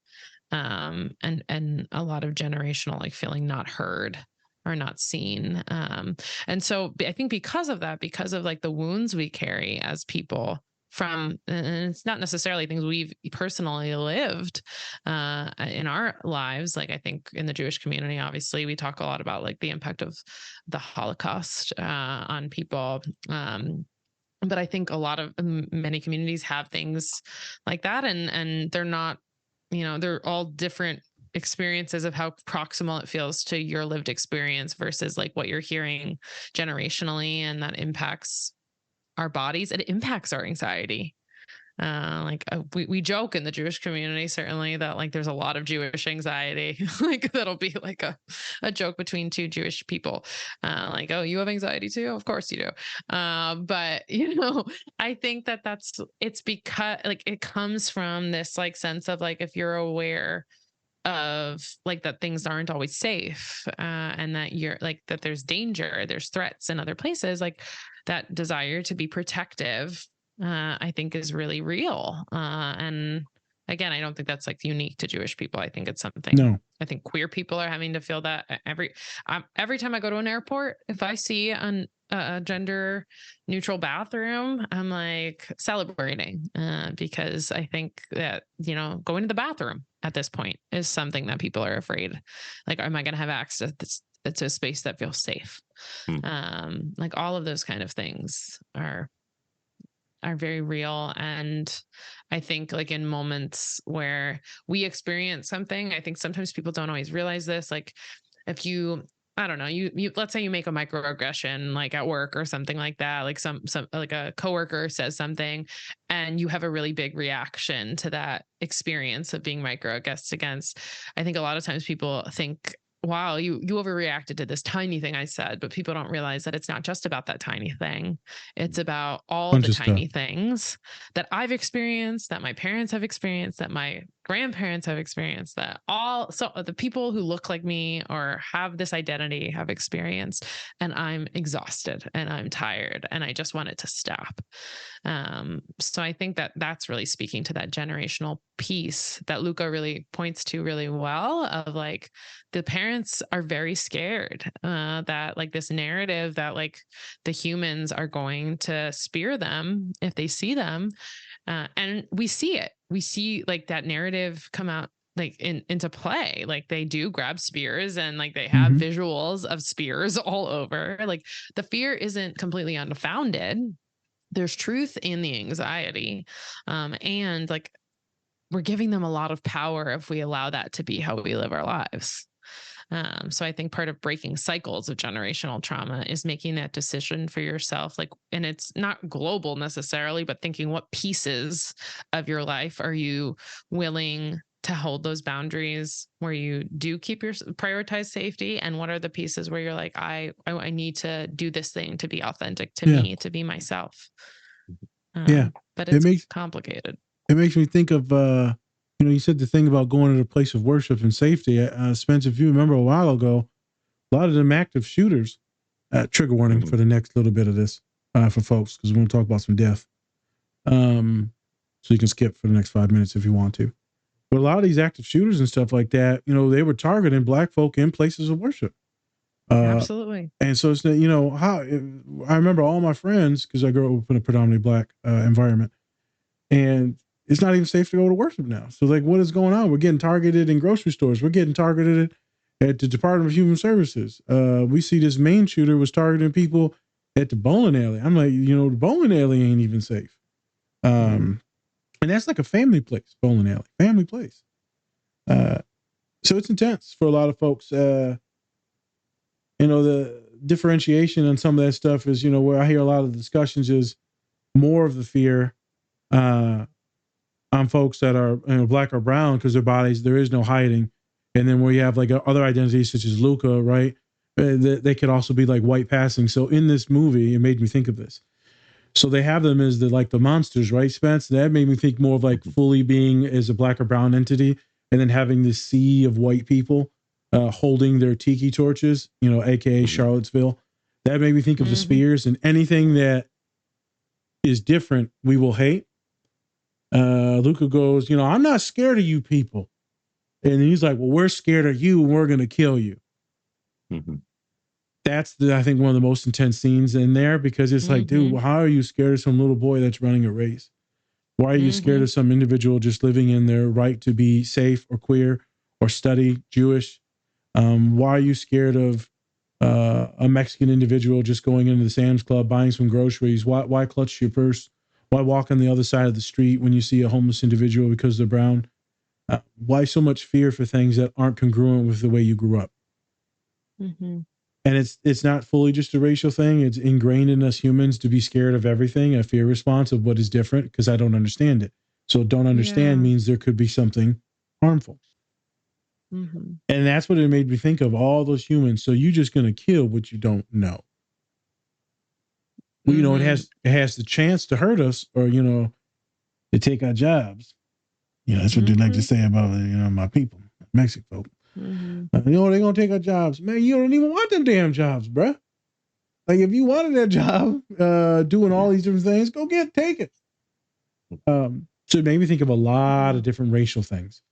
and a lot of generational, like, feeling not heard or not seen. And so I think because of that, because of like the wounds we carry as people from, and it's not necessarily things we've personally lived in our lives. Like I think in the Jewish community, obviously we talk a lot about like the impact of the Holocaust on people. But I think a lot of many communities have things like that, and they're not, they're all different experiences of how proximal it feels to your lived experience versus like what you're hearing generationally, and that impacts our bodies. It impacts our anxiety. We joke in the Jewish community, certainly, that like there's a lot of Jewish anxiety. Like that'll be like a joke between two Jewish people. Like, oh, you have anxiety too? Of course you do. But I think it's because like it comes from this like sense of like, if you're aware of like that things aren't always safe, and that you're like that there's danger, there's threats in other places, like that desire to be protective, I think is really real. And again, I don't think that's like unique to Jewish people. I think it's something I think queer people are having to feel that every time I go to an airport, if I see a gender neutral bathroom, I'm like celebrating, because I think that, going to the bathroom at this point is something that people are afraid. Like, am I going to have access to a space that feels safe? Like all of those kind of things are very real. And I think like in moments where we experience something, I think sometimes people don't always realize this. Like if you, I don't know, you let's say you make a microaggression like at work or something like that, like some like a coworker says something and you have a really big reaction to that experience of being microaggressed against. I think a lot of times people think, wow, you overreacted to this tiny thing I said, but people don't realize that it's not just about that tiny thing. It's about all the tiny things that I've experienced, that my parents have experienced, that my grandparents have experienced, that so the people who look like me or have this identity have experienced. And I'm exhausted and I'm tired and I just want it to stop. So I think that that's really speaking to that generational piece that Luca really points to really well, of like the parents are very scared that like this narrative that like the humans are going to spear them if they see them. And we see it. We see like that narrative come out like into play. Like they do grab spears and like they have visuals of spears all over. Like the fear isn't completely unfounded. There's truth in the anxiety. And like we're giving them a lot of power if we allow that to be how we live our lives. So I think part of breaking cycles of generational trauma is making that decision for yourself. Like, and it's not global necessarily, but thinking what pieces of your life are you willing to hold those boundaries where you do prioritize safety, and what are the pieces where you're like, I need to do this thing to be authentic to me, to be myself. But it's complicated. It makes me think of, you said the thing about going to a place of worship and safety. Spence, if you remember a while ago, a lot of them active shooters, trigger warning for the next little bit of this for folks, because we're going to talk about some death. So you can skip for the next 5 minutes if you want to. But a lot of these active shooters and stuff like that, they were targeting Black folk in places of worship. Absolutely. And so it's, how I remember all my friends, because I grew up in a predominantly Black environment, and it's not even safe to go to worship now. So like, what is going on? We're getting targeted in grocery stores. We're getting targeted at the Department of Human Services. We see this main shooter was targeting people at the bowling alley. I'm like, the bowling alley ain't even safe. And that's like a family place, bowling alley, family place. So it's intense for a lot of folks. The differentiation on some of that stuff is, where I hear a lot of the discussions is more of the fear on folks that are Black or brown, because their bodies, there is no hiding. And then where you have like other identities such as Luca, right? They could also be like white passing. So in this movie, it made me think of this. So they have them as the monsters, right, Spence? That made me think more of like fully being as a Black or brown entity, and then having this sea of white people holding their tiki torches, aka Charlottesville. That made me think of the spears, and anything that is different, we will hate. Luca goes, I'm not scared of you people. And he's like, well, we're scared of you and we're going to kill you. That's I think one of the most intense scenes in there, because it's like, dude, how are you scared of some little boy that's running a race? Why are you scared of some individual just living in their right to be safe or queer or study Jewish? Why are you scared of a Mexican individual just going into the Sam's Club, buying some groceries? Why clutch your purse? Why walk on the other side of the street when you see a homeless individual because they're brown? Why so much fear for things that aren't congruent with the way you grew up? And it's not fully just a racial thing. It's ingrained in us humans to be scared of everything, a fear response of what is different because I don't understand it. So don't understand means there could be something harmful. And that's what it made me think of, all those humans. So you're just going to kill what you don't know. Well, you know, it has the chance to hurt us or, you know, to take our jobs. You know, that's what they like to say about, you know, my people, Mexican folk. You know, they're going to take our jobs. Man, you don't even want them damn jobs, bruh. Like, if you wanted that job, doing all these different things, take it. So it made me think of a lot of different racial things.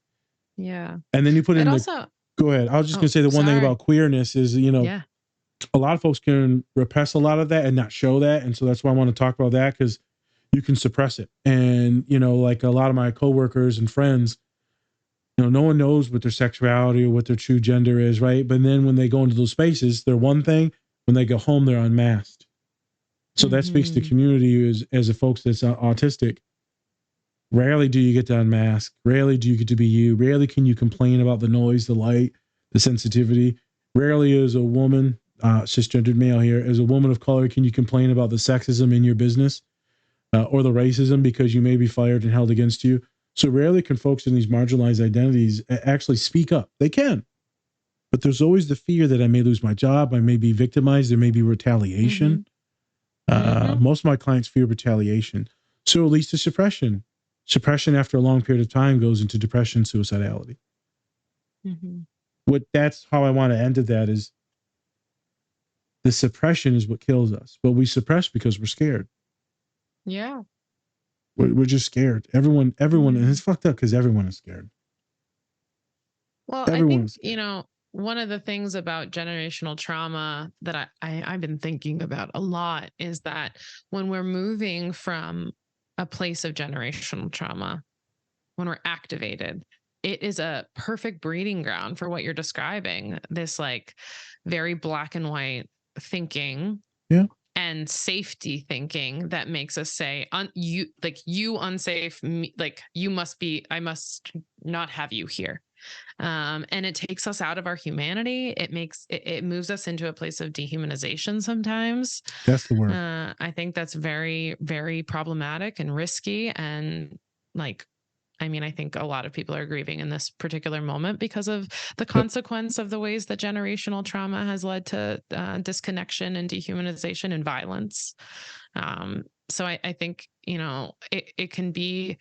Yeah. And then you put in also, go ahead. I was just going to say the one thing about queerness is, you know, a lot of folks can repress a lot of that and not show that. And so that's why I want to talk about that, because you can suppress it. And, you know, like a lot of my coworkers and friends, you know, no one knows what their sexuality or what their true gender is, right? But then when they go into those spaces, they're one thing. When they go home, they're unmasked. So that speaks to community as a folks that's autistic. Rarely do you get to unmask. Rarely do you get to be you. Rarely can you complain about the noise, the light, the sensitivity. Rarely as a woman, cisgendered male here, as a woman of color, can you complain about the sexism in your business or the racism because you may be fired and held against you. So rarely can folks in these marginalized identities actually speak up. They can. But there's always the fear that I may lose my job. I may be victimized. There may be retaliation. Most of my clients fear retaliation. So it leads to suppression. Suppression after a long period of time goes into depression, suicidality. That's how I want to end that is the suppression is what kills us. But we suppress because we're scared. Yeah. We're just scared. Everyone, and it's fucked up because everyone is scared. Well, I think, you know, one of the things about generational trauma that I've been thinking about a lot is that when we're moving from a place of generational trauma, when we're activated, it is a perfect breeding ground for what you're describing, this like very black and white thinking and safety thinking that makes us say, you unsafe, like I must not have you here. And it takes us out of our humanity. It moves us into a place of dehumanization sometimes. That's the word. I think that's very, very problematic and risky. And like, I mean, I think a lot of people are grieving in this particular moment because of the consequence of the ways that generational trauma has led to disconnection and dehumanization and violence. So I think, you know, it can be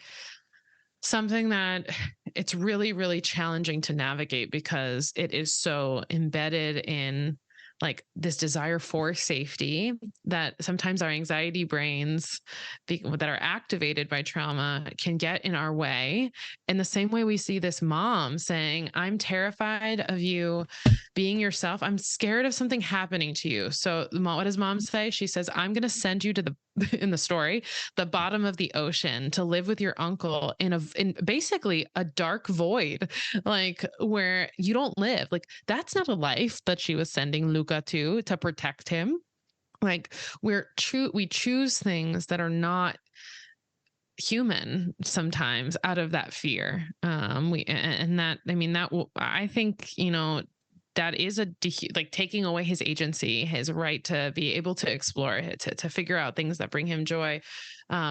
something that it's really, really challenging to navigate because it is so embedded in like this desire for safety that sometimes our anxiety brains that are activated by trauma can get in our way. In the same way we see this mom saying, I'm terrified of you being yourself. I'm scared of something happening to you. So what does mom say? She says, I'm going to send you to in the story, the bottom of the ocean to live with your uncle in basically a dark void, like where you don't live. Like that's not a life that she was sending Luca to protect him. Like we choose things that are not human sometimes out of that fear. I think, you know, that is like taking away his agency, his right to be able to explore it, to figure out things that bring him joy,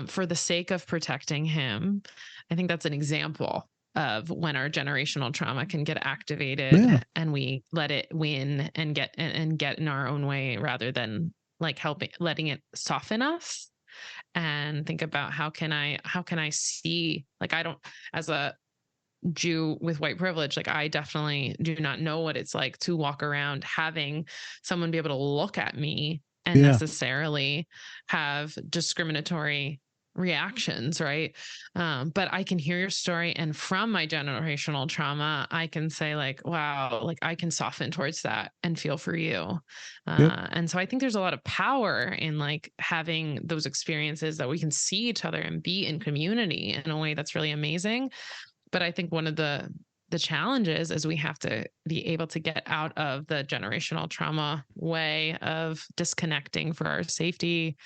for the sake of protecting him. I think that's an example of when our generational trauma can get activated and we let it win and get in our own way rather than like letting it soften us and think about how can I see, like, I don't, as a Jew with white privilege, like I definitely do not know what it's like to walk around having someone be able to look at me and necessarily have discriminatory reactions, right? But I can hear your story, and from my generational trauma, I can say like, wow, like I can soften towards that and feel for you. And so I think there's a lot of power in like having those experiences that we can see each other and be in community in a way that's really amazing. But I think one of the challenges is we have to be able to get out of the generational trauma way of disconnecting for our safety.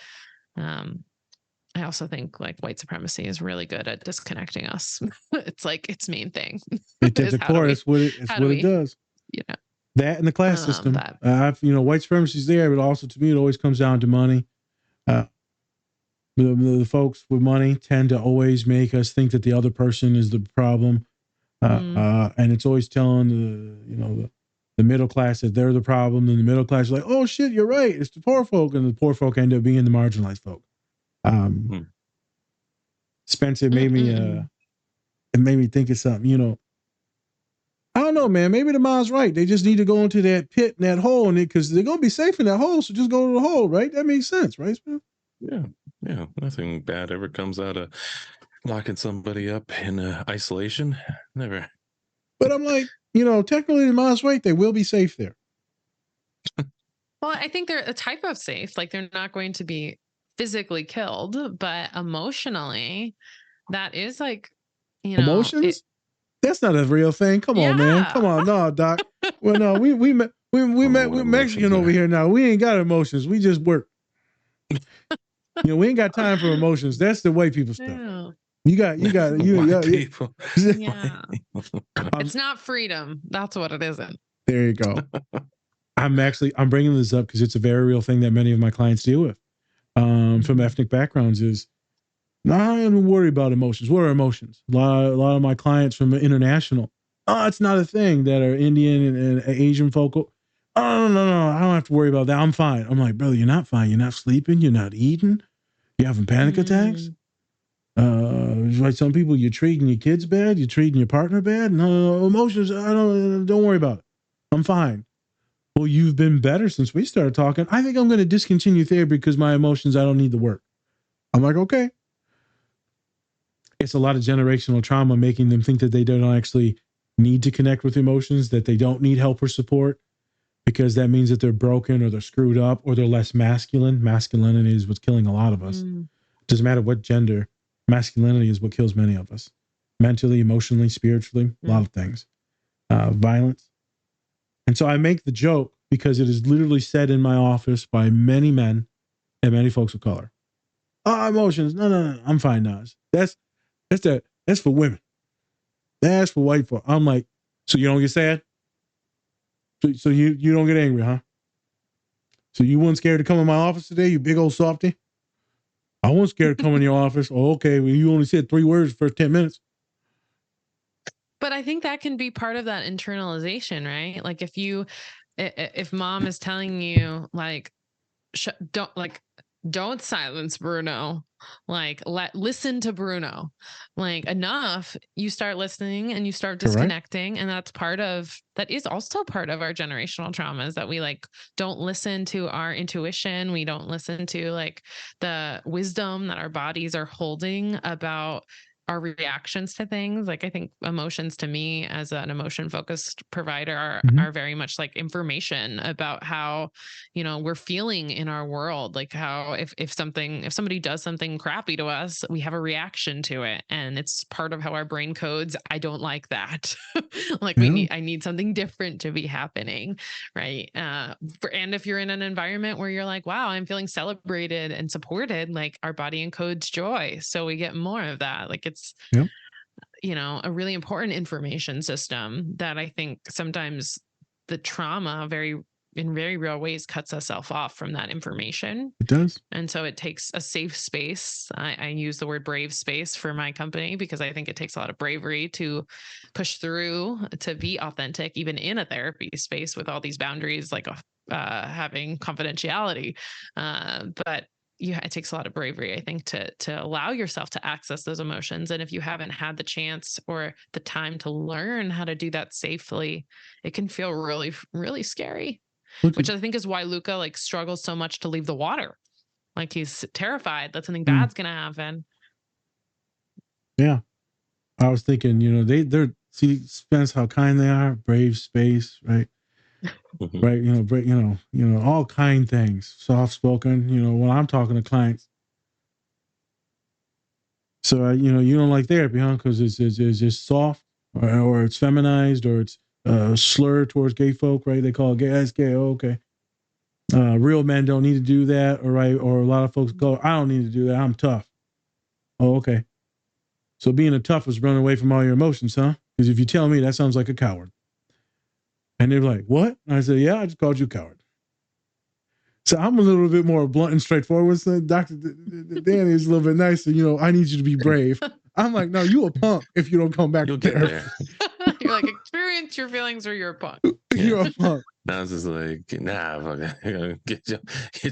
I also think like white supremacy is really good at disconnecting us. It's like its main thing. At the core, it's what it does. You know, that and the class system. White supremacy is there, but also to me, it always comes down to money. The folks with money tend to always make us think that the other person is the problem, and it's always telling the middle class that they're the problem, and the middle class is like, oh shit, you're right, it's the poor folk, and the poor folk end up being the marginalized folk. Spencer made me it made me think of something. I don't know, man. Maybe the mom's right. They just need to go into that pit and that hole in it because they're gonna be safe in that hole. So just go to the hole, right? That makes sense, right, Spencer? Yeah. Nothing bad ever comes out of locking somebody up in isolation. Never. But I'm like, technically the mom's right. They will be safe there. Well, I think they're a type of safe. Like they're not going to be physically killed, but emotionally, that is like, emotions. That's not a real thing. Come on, man. Come on, no, Doc. Well, no, we met with Mexican over here now. We ain't got emotions. We just work. We ain't got time for emotions. That's the white people stuff. Yeah. You got people. Yeah. It's not freedom. That's what it isn't. There you go. I'm bringing this up because it's a very real thing that many of my clients deal with from ethnic backgrounds is not even worry about emotions. What are emotions? A lot of my clients from international, it's not a thing that are Indian and Asian folk. Oh, no, I don't have to worry about that. I'm fine. I'm like, brother, you're not fine. You're not sleeping. You're not eating. You're having panic attacks. Like some people, you're treating your kids bad. You're treating your partner bad. No, emotions. Don't worry about it. I'm fine. Well, you've been better since we started talking. I think I'm going to discontinue therapy because my emotions, I don't need the work. I'm like, okay. It's a lot of generational trauma making them think that they don't actually need to connect with emotions, that they don't need help or support, because that means that they're broken or they're screwed up or they're less masculine. Masculinity is what's killing a lot of us. Doesn't matter what gender, masculinity is what kills many of us. Mentally, emotionally, spiritually, a lot of things. Violence. And so I make the joke because it is literally said in my office by many men and many folks of color. Emotions. No. I'm fine now. That's for women. That's for white folk. I'm like, so you don't get sad? So you don't get angry, huh? So you weren't scared to come in my office today, you big old softy? I wasn't scared to come in your office. Oh, okay. Well, you only said 3 words for 10 minutes. But I think that can be part of that internalization, right? Like if mom is telling you like, don't silence Bruno, like listen to Bruno, like enough, you start listening and you start disconnecting. And that is also part of our generational traumas, that we like don't listen to our intuition. We don't listen to like the wisdom that our bodies are holding about our reactions to things. Like I think emotions, to me as an emotion focused provider, are very much like information about how, we're feeling in our world. Like how if somebody does something crappy to us, we have a reaction to it, and it's part of how our brain codes, I don't like that. Like I need something different to be happening, right? And if you're in an environment where you're like, wow, I'm feeling celebrated and supported, like our body encodes joy, so we get more of that. Like it's a really important information system that I think sometimes the trauma in very real ways cuts ourselves off from that information. It does. And so it takes a safe space. I use the word brave space for my company because I think it takes a lot of bravery to push through, to be authentic, even in a therapy space with all these boundaries, like having confidentiality. But it takes a lot of bravery, I think, to allow yourself to access those emotions. And if you haven't had the chance or the time to learn how to do that safely, it can feel really, really scary. Which I think is why Luca like struggles so much to leave the water. Like he's terrified that something bad's going to happen. Yeah. I was thinking, they're depends how kind they are, brave space, right? Right, all kind things, soft spoken. When I'm talking to clients, so you don't like therapy, huh? Because it's just soft, or it's feminized, or it's slur towards gay folk, right? They call it gay. That's gay. Oh, okay. Real men don't need to do that, all right? Or a lot of folks go, I don't need to do that. I'm tough. Oh, okay. So being a tough is running away from all your emotions, huh? Because if you tell me, that sounds like a coward. And they're like, what? And I said, yeah, I just called you a coward. So I'm a little bit more blunt and straightforward. So Dr. Danny is a little bit nicer. I need you to be brave. I'm like, no, you a punk if you don't come back. You'll get there. You're like, experience your feelings or you're a punk. You're a punk. Now it's just like, nah, get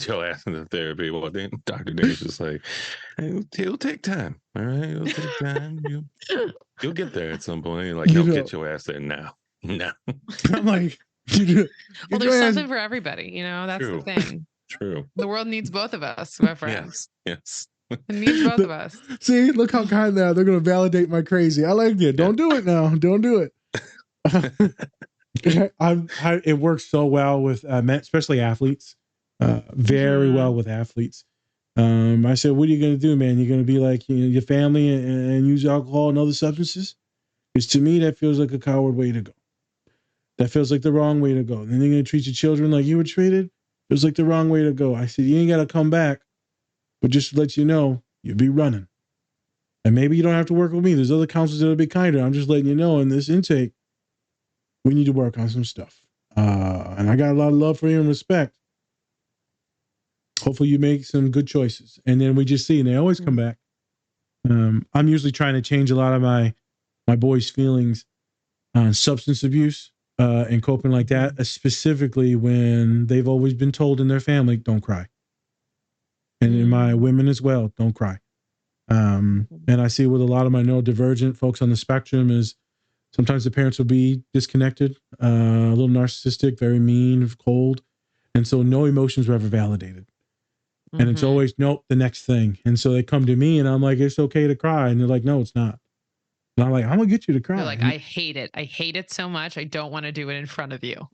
your ass into therapy. Well, then Dr. Danny's just like, it'll take time. All right, it'll take time. You'll get there at some point. Like, no, get your ass there now. No. I'm like, well, there's something for everybody. That's True. the thing. True. The world needs both of us, my friends. Yes. It needs both of us. See, look how kind they are. They're going to validate my crazy. I like it. Don't do it now. Don't do it. It works so well with men, especially athletes. Very well with athletes. I said, what are you going to do, man? You're going to be like your family and use alcohol and other substances? Because to me, that feels like a coward way to go. That feels like the wrong way to go. And then you're going to treat your children like you were treated? Feels like the wrong way to go. I said, you ain't got to come back. But just to let you know, you'll be running. And maybe you don't have to work with me. There's other counselors that'll be kinder. I'm just letting you know in this intake, we need to work on some stuff. And I got a lot of love for you and respect. Hopefully you make some good choices. And then we just see, and they always come back. I'm usually trying to change a lot of my boys' feelings on substance abuse and coping like that, specifically when they've always been told in their family, don't cry. And in my women as well, don't cry. And I see with a lot of my neurodivergent folks on the spectrum is sometimes the parents will be disconnected, a little narcissistic, very mean, cold. And so no emotions were ever validated. And it's always, nope, the next thing. And so they come to me and I'm like, it's okay to cry. And they're like, no, it's not. And I'm like, I'm going to get you to cry. They're like, I hate it. I hate it so much. I don't want to do it in front of you.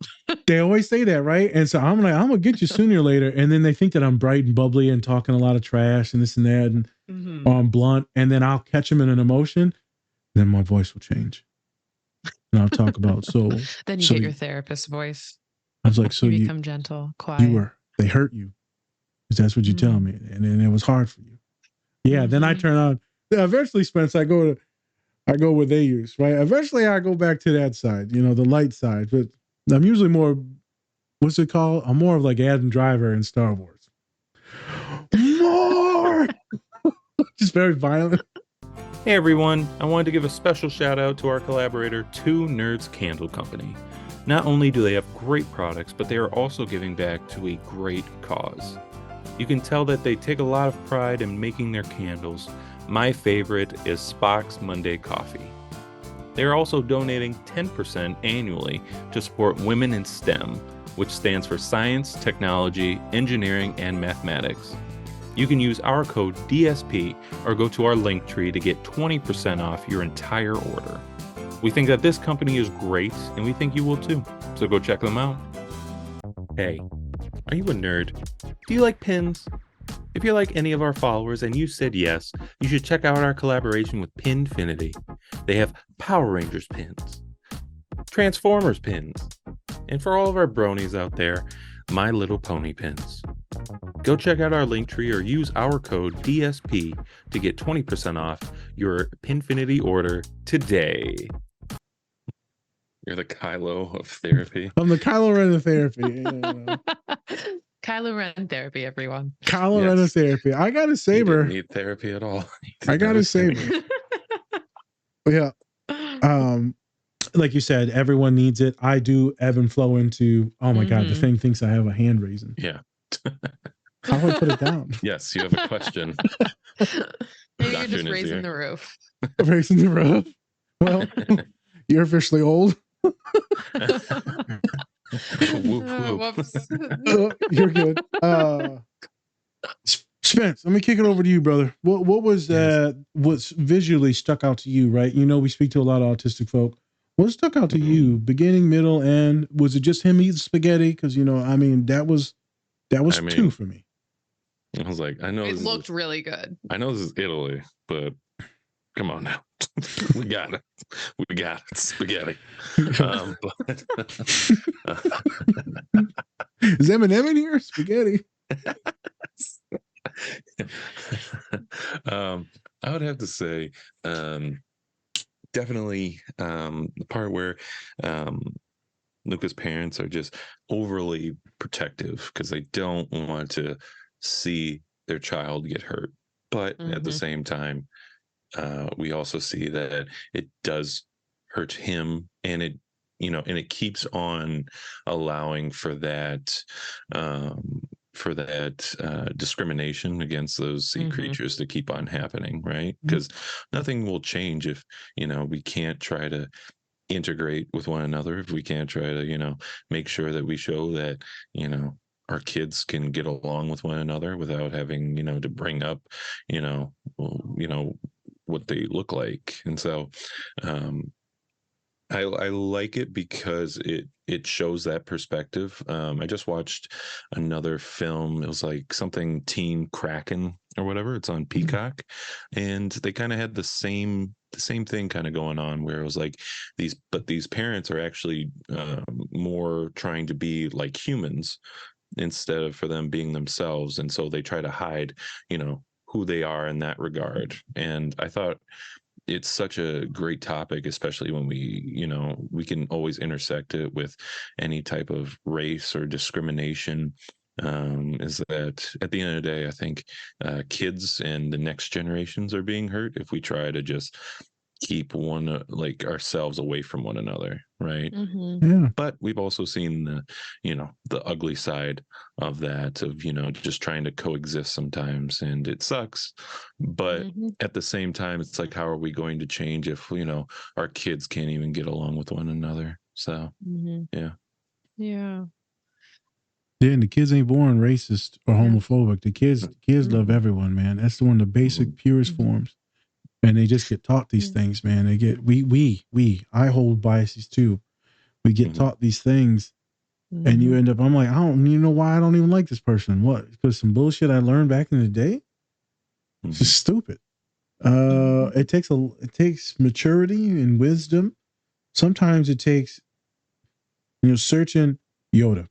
They always say that, right? And so I'm like, I'm going to get you sooner or later. And then they think that I'm bright and bubbly and talking a lot of trash and this and that. And or I'm blunt. And then I'll catch them in an emotion. Then my voice will change. And I'll talk about, then you get your therapist voice. I was like, so you become gentle, quiet. They hurt you. Because that's what you tell me. And then it was hard for you. Yeah. Then I turn on. Eventually, Spence, I go where they use, right? Eventually I go back to that side, the light side. But I'm usually more, what's it called? I'm more of like Adam Driver in Star Wars. More! Just very violent. Hey everyone, I wanted to give a special shout out to our collaborator, Two Nerds Candle Company. Not only do they have great products, but they are also giving back to a great cause. You can tell that they take a lot of pride in making their candles. My favorite is Spock's Monday Coffee. They are also donating 10% annually to support Women in STEM, which stands for Science, Technology, Engineering, and Mathematics. You can use our code DSP or go to our link tree to get 20% off your entire order. We think that this company is great, and we think you will too, so go check them out. Hey, are you a nerd? Do you like pins? If you're like any of our followers and you said yes, you should check out our collaboration with Pinfinity. They have Power Rangers pins, Transformers pins, and for all of our bronies out there, My Little Pony pins. Go check out our link tree or use our code DSP to get 20% off your Pinfinity order today. You're the Kylo of therapy. I'm the Kylo Ren of therapy. Kylo Ren therapy, everyone. Kylo Ren of therapy. I got a saber. You didn't need therapy at all. I got a saber. Yeah. Like you said, everyone needs it. I do ebb and flow into, oh my God, the thing thinks I have a hand raising. Yeah. How do I put it down? Yes, you have a question. Maybe you're just raising the roof. Raising the roof? Well, you're officially old. Whoop, whoop. Whoops. You're good. Spence, let me kick it over to you, brother. What was what's visually stuck out to you, right? You know, we speak to a lot of autistic folk. What stuck out to you, beginning, middle, end? Was it just him eating spaghetti? Because, you know, I mean, that was two for me. I was like, I know it looked really good. I know this is Italy, but come on now. We got it. We got it. Spaghetti. But is Eminem in here? Spaghetti. I would have to say definitely the part where Luca's parents are just overly protective because they don't want to see their child get hurt. But at the same time, we also see that it does hurt him, and it keeps on allowing for that discrimination against those sea creatures to keep on happening, right? Because nothing will change if we can't try to integrate with one another, if we can't try to make sure that we show that our kids can get along with one another without having to bring up what they look like. And so I like it because it shows that perspective. I just watched another film. It was like something Teen Kraken or whatever. It's on Peacock, and they kind of had the same thing kind of going on, where it was like these parents are actually more trying to be like humans instead of for them being themselves, and so they try to hide who they are in that regard. And I thought it's such a great topic, especially when we can always intersect it with any type of race or discrimination. Is that at the end of the day, I think kids and the next generations are being hurt if we try to just keep ourselves away from one another, right? Yeah. But we've also seen the ugly side of that, of just trying to coexist sometimes, and it sucks. But at the same time, it's like, how are we going to change if our kids can't even get along with one another? So yeah. And the kids ain't born racist or homophobic. The kids love everyone, man. That's one of the basic purest forms. And they just get taught these things, man. They get I hold biases too. We get taught these things, and you end up, I'm like, I don't even know why I don't even like this person. What? Because some bullshit I learned back in the day? It's just stupid. It takes maturity and wisdom. Sometimes it takes, searching Yoda.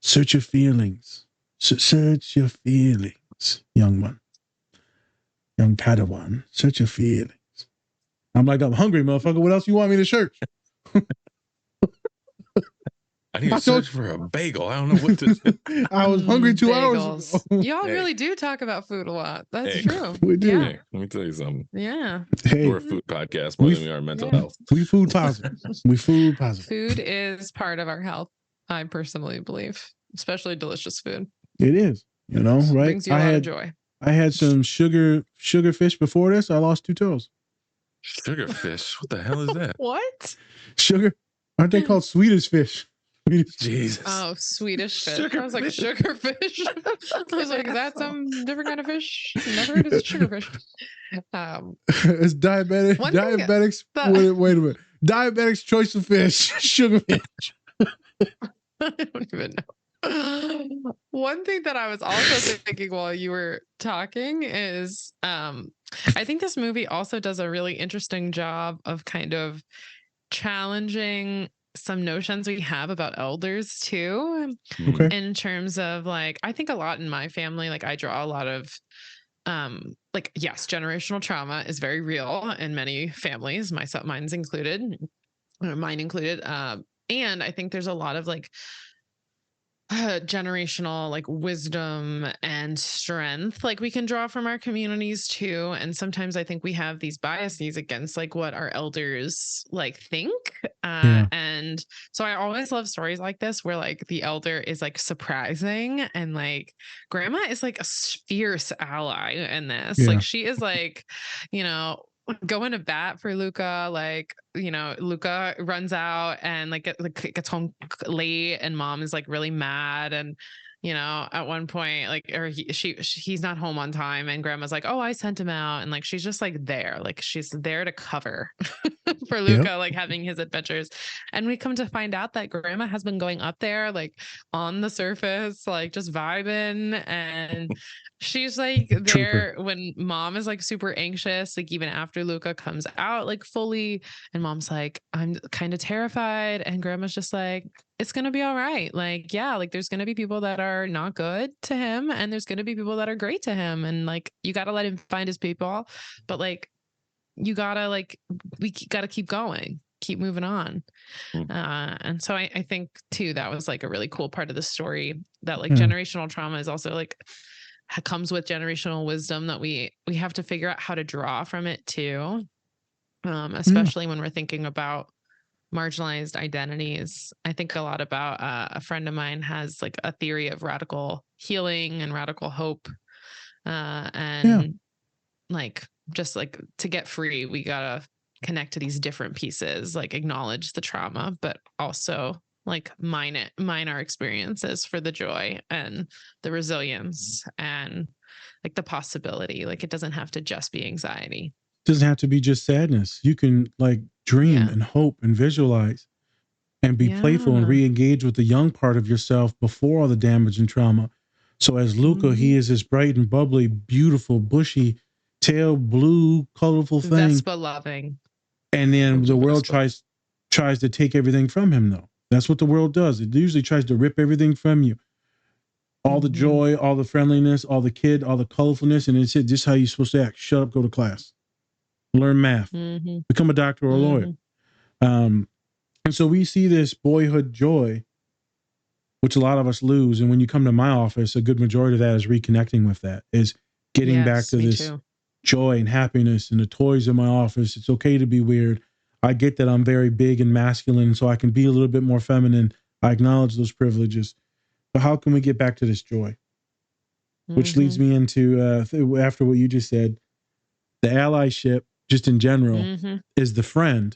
Search your feelings. Search your feelings, young one. Young Padawan, search your feelings. I'm like, I'm hungry, motherfucker. What else you want me to search? I need to search for a bagel. I don't know what to. I was hungry 2 hours ago. Y'all really do talk about food a lot. That's true. We do. Yeah. Hey, let me tell you something. Yeah. Hey, we're a food podcast more than we are mental health. We food positive. We food positive. Food is part of our health, I personally believe, especially delicious food. It is, right? Brings you a lot of joy. I had some sugar fish before this. I lost 2 toes. Sugar fish? What the hell is that? What? Sugar? Aren't they called Swedish fish? Jesus. Oh, Swedish fish. I was like, sugar fish. I was like, is that some different kind of fish? Never heard of sugar fish. It's diabetic. Diabetics. Wait a minute. Diabetics' choice of fish. Sugar fish. I don't even know. One thing that I was also thinking while you were talking is I think this movie also does a really interesting job of kind of challenging some notions we have about elders too. Okay. In terms of like, I think a lot in my family, like I draw a lot of yes, generational trauma is very real in many families, mine included. And I think there's a lot of like generational like wisdom and strength like we can draw from our communities too. And sometimes I think we have these biases against like what our elders like think. And so I always love stories like this where like the elder is like surprising, and like grandma is like a fierce ally in this. Like she is like, going to bat for Luca. Like, Luca runs out and like gets home late, and mom is like really mad, and you know, at one point, like, or he's not home on time, and grandma's like, oh, I sent him out. And like, she's just like there, like she's there to cover for Luca, like having his adventures. And we come to find out that grandma has been going up there, like on the surface, like just vibing. And she's like there when mom is like super anxious, like even after Luca comes out, like fully. And mom's like, I'm kind of terrified. And grandma's just like, it's going to be all right. Like, yeah, like there's going to be people that are not good to him, and there's going to be people that are great to him. And like, you got to let him find his people, but like, you gotta like, we gotta keep going, keep moving on. And so I think too, that was like a really cool part of the story, that like generational trauma is also like, comes with generational wisdom that we have to figure out how to draw from it too. Especially when we're thinking about marginalized identities. I think a lot about a friend of mine has like a theory of radical healing and radical hope. And like, just like to get free, we gotta connect to these different pieces, like acknowledge the trauma, but also like mine our experiences for the joy and the resilience and like the possibility. Like, it doesn't have to just be anxiety. It doesn't have to be just sadness. You can like dream and hope and visualize and be playful and re-engage with the young part of yourself before all the damage and trauma. So as Luca, he is this bright and bubbly, beautiful, bushy tail, blue, colorful thing. Vespa loving. And then the world tries to take everything from him, though. That's what the world does. It usually tries to rip everything from you. All the joy, all the friendliness, all the kid, all the colorfulness. And it's just how you're supposed to act. Shut up, go to class. Learn math. Become a doctor or a lawyer. And so we see this boyhood joy, which a lot of us lose. And when you come to my office, a good majority of that is reconnecting with that, is getting back to this joy and happiness and the toys in my office. It's okay to be weird. I get that I'm very big and masculine, so I can be a little bit more feminine. I acknowledge those privileges. But how can we get back to this joy? Which leads me into, after what you just said, the allyship, just in general, is the friend.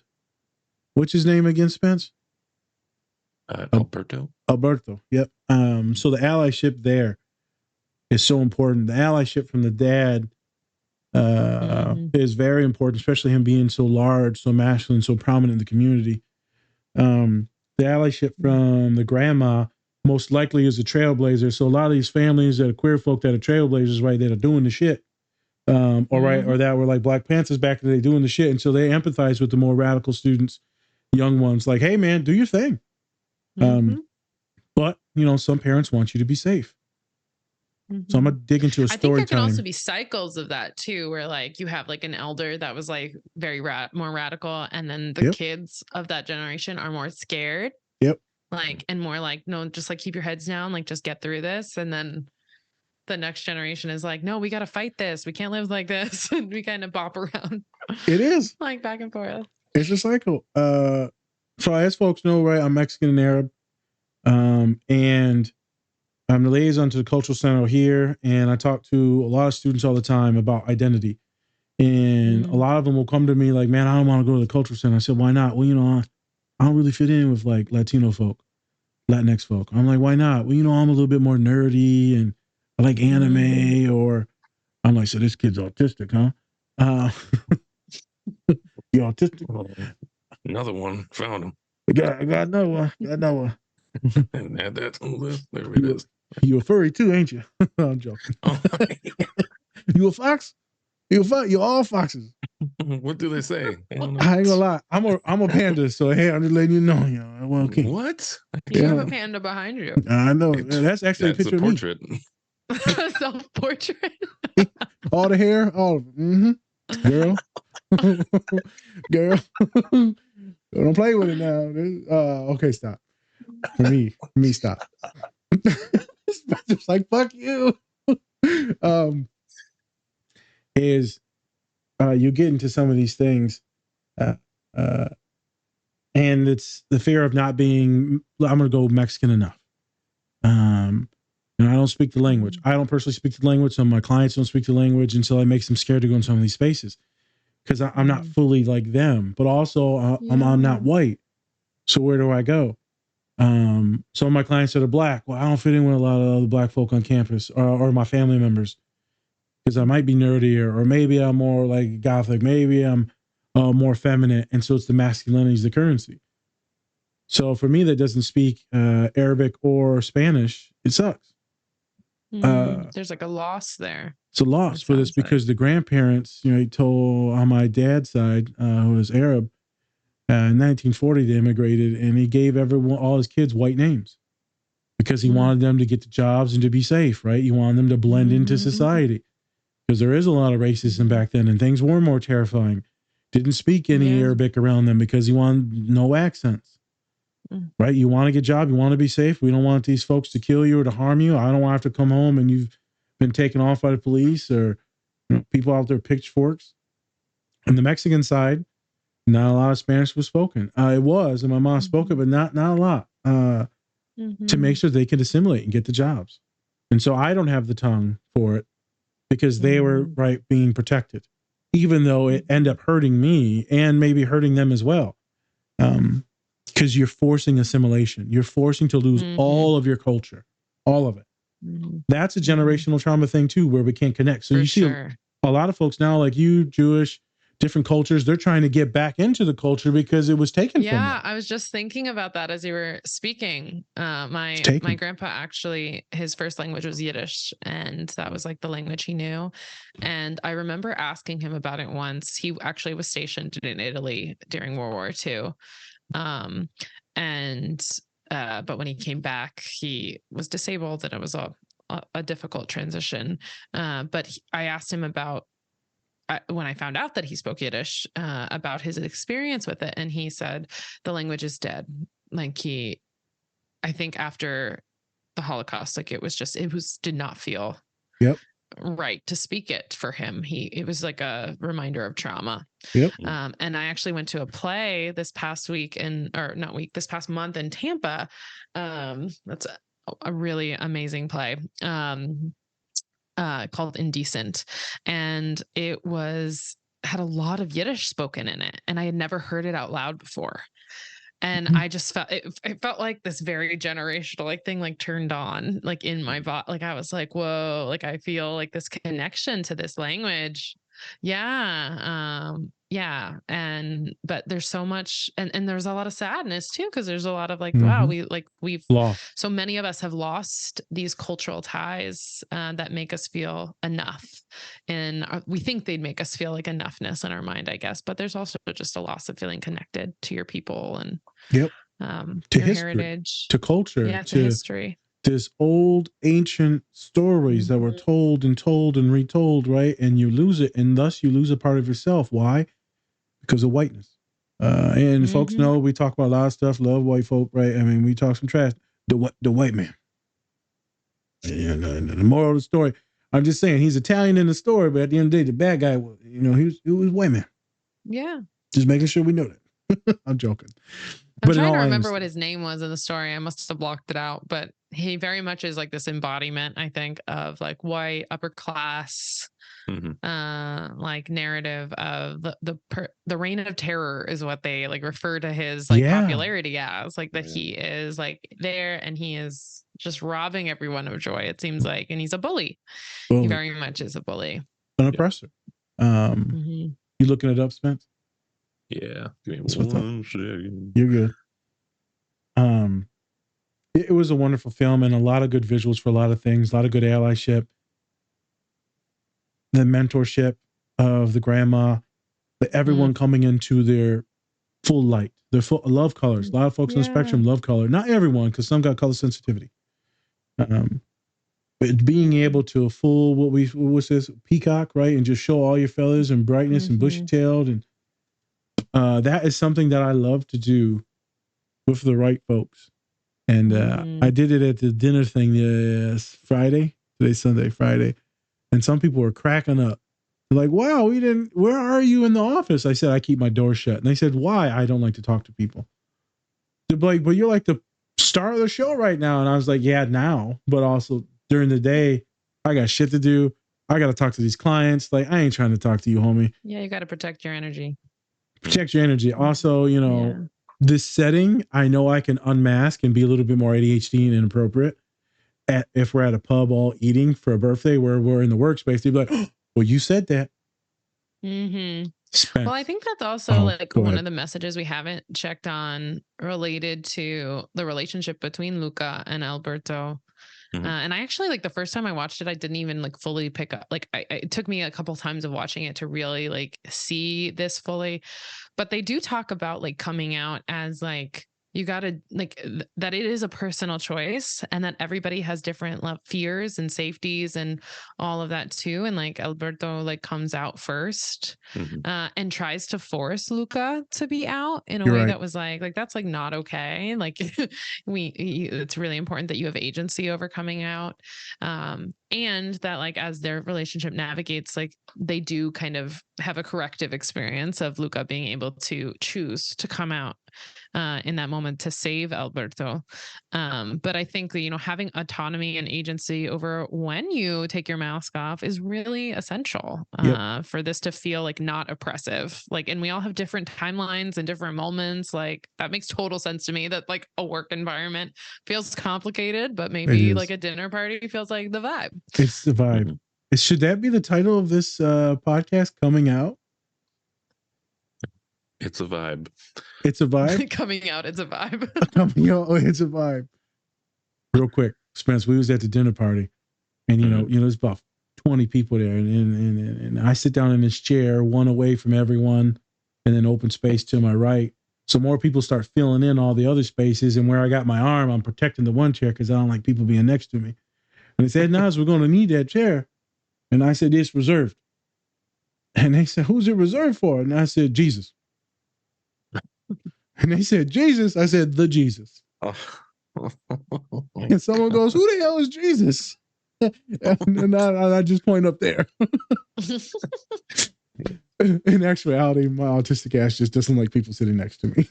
What's his name again, Spence? Alberto. Alberto, yep. So the allyship there is so important. The allyship from the dad is very important, especially him being so large, so masculine, so prominent in the community. The allyship from the grandma most likely is a trailblazer. So a lot of these families that are queer folk that are trailblazers, right, that are doing the shit, or that were like Black Panthers back in the day doing the shit. And so they empathize with the more radical students, young ones, like, hey man, do your thing. But you know, some parents want you to be safe. So I'm gonna dig into a story time. I think there can also be cycles of that too, where like you have like an elder that was like very more radical, and then the kids of that generation are more scared. Like, and more like, no, just like keep your heads down, like just get through this. And then the next generation is like, no, we got to fight this. We can't live like this. And we kind of bop around. It is like back and forth. It's a cycle. So as folks know, right, I'm Mexican and Arab. And I'm the liaison to the cultural center here, and I talk to a lot of students all the time about identity. And a lot of them will come to me like, man, I don't want to go to the cultural center. I said, why not? Well, you know, I don't really fit in with like Latino folk, Latinx folk. I'm like, why not? Well, you know, I'm a little bit more nerdy and I like anime, or I'm like, so this kid's autistic, huh? You autistic? Another one, found him. I got another one. And add that to the list. There it is. You a furry too, ain't you? I'm joking. You a fox? You a fox? You're all foxes. What do they say? I ain't gonna lie. I'm a panda, so hey, I'm just letting you know. You know, well, okay. What? You have a panda behind you. I know. That's actually a picture of portrait. Me. Self-portrait. All the hair, all of it. Girl. Girl. Don't play with it now. Okay, stop. For me, stop. Just like, fuck you. You get into some of these things, and it's the fear of not being, I'm going to go Mexican enough. And I don't speak the language. I don't personally speak the language. Some of my clients don't speak the language, and so it makes them scared to go in some of these spaces because I'm not fully like them. But also, I'm not white. So where do I go? Some of my clients that are black, well, I don't fit in with a lot of other black folk on campus or my family members because I might be nerdier, or maybe I'm more like Gothic, maybe I'm more feminine. And so it's the masculinity is the currency. So for me that doesn't speak Arabic or Spanish, it sucks. There's like a loss there. It's a loss for this because the grandparents, he told on my dad's side, who was Arab, in 1940 they immigrated, and he gave all his kids white names because he wanted them to get the jobs and to be safe, right? He wanted them to blend into society because there is a lot of racism back then, and things were more terrifying. Didn't speak any Arabic around them because he wanted no accents. Right? You want to get a job, you want to be safe. We don't want these folks to kill you or to harm you. I don't want to have to come home and you've been taken off by the police or people out there pitchforks. On the Mexican side, not a lot of Spanish was spoken. It was, and my mom spoke it, but not a lot to make sure they could assimilate and get the jobs. And so I don't have the tongue for it because they were being protected, even though it ended up hurting me and maybe hurting them as well. Because you're forcing assimilation. You're forcing to lose all of your culture, all of it. That's a generational trauma thing too, where we can't connect. So you see a lot of folks now, like you, Jewish, different cultures, they're trying to get back into the culture because it was taken from them. Yeah, I was just thinking about that as you were speaking. My grandpa actually, his first language was Yiddish, and that was like the language he knew. And I remember asking him about it once. He actually was stationed in Italy during World War II. But when he came back, he was disabled, and it was a difficult transition. But I asked him about when I found out that he spoke Yiddish, about his experience with it, and he said the language is dead. Like I think after the Holocaust, like it did not feel right to speak it for him. It was like a reminder of trauma. And I actually went to a play this past month in Tampa. That's a really amazing play. Called Indecent, and it had a lot of Yiddish spoken in it, and I had never heard it out loud before. And I just felt it felt like this very generational like thing like turned on like in my body. Like I was like, whoa, like I feel like this connection to this language. But there's so much, and there's a lot of sadness too, because there's a lot of like, wow, we've lost. So many of us have lost these cultural ties that make us feel enough, and we think they'd make us feel like enoughness in our mind, I guess. But there's also just a loss of feeling connected to your people and to your history, heritage, to culture, to history. There's old ancient stories that were told and retold, right? And you lose it, and thus you lose a part of yourself. Why? Because of whiteness. And folks know we talk about a lot of stuff. Love white folk, right? I mean, we talk some trash. The white man. And the moral of the story. I'm just saying he's Italian in the story, but at the end of the day, the bad guy was, he was white man. Yeah. Just making sure we know that. I'm joking. I'm trying to remember what his name was in the story. I must have blocked it out, but he very much is like this embodiment, I think, of like white upper class, like narrative of the reign of terror is what they like refer to his like popularity as, like that he is like there and he is just robbing everyone of joy. It seems like, and he's a bully. He very much is a bully, an oppressor. You looking it up, Spence? Yeah. Give me one second. You're good. It was a wonderful film and a lot of good visuals for a lot of things, a lot of good allyship, the mentorship of the grandma, everyone coming into their full light, their full love colors. A lot of folks on the spectrum love color. Not everyone, because some got color sensitivity. But being able to what's this, peacock, right? And just show all your feathers and brightness and bushy-tailed. And that is something that I love to do with the right folks. And I did it at the dinner thing Friday. Today's Sunday, Friday. And some people were cracking up. They're like, wow, where are you in the office? I said, I keep my door shut. And they said, why? I don't like to talk to people. They're like, but you're like the star of the show right now. And I was like, yeah, now. But also during the day, I got shit to do. I got to talk to these clients. Like, I ain't trying to talk to you, homie. Yeah, you got to protect your energy. Protect your energy. Also, this setting, I know I can unmask and be a little bit more ADHD and inappropriate. If we're at a pub all eating for a birthday where we're in the workspace, they'd be like, oh, well, you said that. Mm-hmm. Spence. Well, I think that's also one ahead. of the messages we haven't checked on related to the relationship between Luca and Alberto. And I actually, the first time I watched it, I didn't even fully pick up. It took me a couple times of watching it to really see this fully. But they do talk about coming out as you got to that it is a personal choice and that everybody has different fears and safeties and all of that too. And Alberto comes out first and tries to force Luca to be out in a way that was that's not okay. It's really important that you have agency over coming out. And that as their relationship navigates, they do kind of have a corrective experience of Luca being able to choose to come out in that moment to save Alberto. But I think that, having autonomy and agency over when you take your mask off is really essential for this to feel not oppressive. And we all have different timelines and different moments. That makes total sense to me that a work environment feels complicated, but maybe a dinner party feels like the vibe. It's the vibe. Should that be the title of this podcast, Coming Out? It's a vibe. It's a vibe? Coming out, it's a vibe. Coming out, it's a vibe. Real quick, Spence, we was at the dinner party, and there's about 20 people there, and I sit down in this chair, one away from everyone, and then open space to my right. So more people start filling in all the other spaces, and where I got my arm, I'm protecting the one chair because I don't like people being next to me. And they said, Nas, we're going to need that chair. And I said, it's reserved. And they said, who's it reserved for? And I said, Jesus. And they said, Jesus. I said, the Jesus. And someone goes, who the hell is Jesus? And I just point up there. In actuality, my autistic ass just doesn't like people sitting next to me.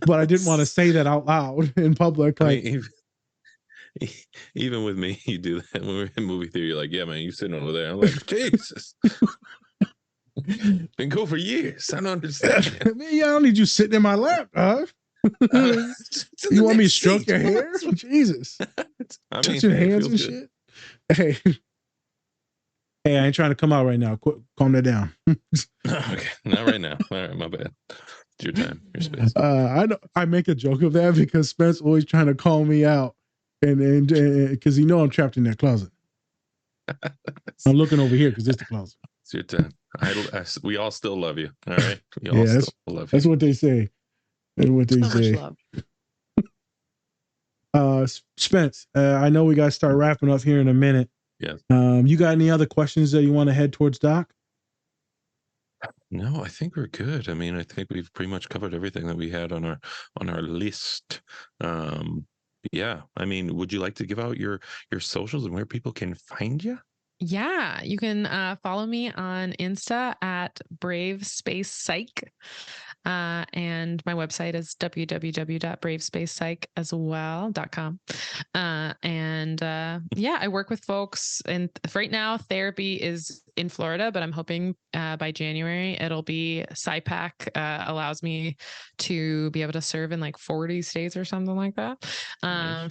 But I didn't want to say that out loud in public. Even with me, you do that. When we're in movie theater, you're like, yeah, man, you sitting over there. I'm like, Jesus. Been cool for years. I don't understand. I don't need you sitting in my lap, huh? You want me to stroke your hair? Jesus. Touch your hands and shit. Hey, I ain't trying to come out right now. Calm that down. Okay, not right now. All right, my bad. It's your time, your space. I make a joke of that because Spence always trying to call me out, and because I'm trapped in that closet. I'm looking over here because it's the closet. It's your time. We all still love you. All right. We all still love you. That's what they say. That's what they say. Much love. Spence, I know we got to start wrapping up here in a minute. Yes. You got any other questions that you want to head towards Doc? No, I think we're good. I mean, I think we've pretty much covered everything that we had on our list. Yeah. I mean, would you like to give out your socials and where people can find you? Yeah, you can follow me on Insta at Brave Space Psych. And my website is www.bravespacepsych.com. I work with folks, and right now therapy is in Florida, but I'm hoping by January it'll be SciPac allows me to be able to serve in 40 states or something like that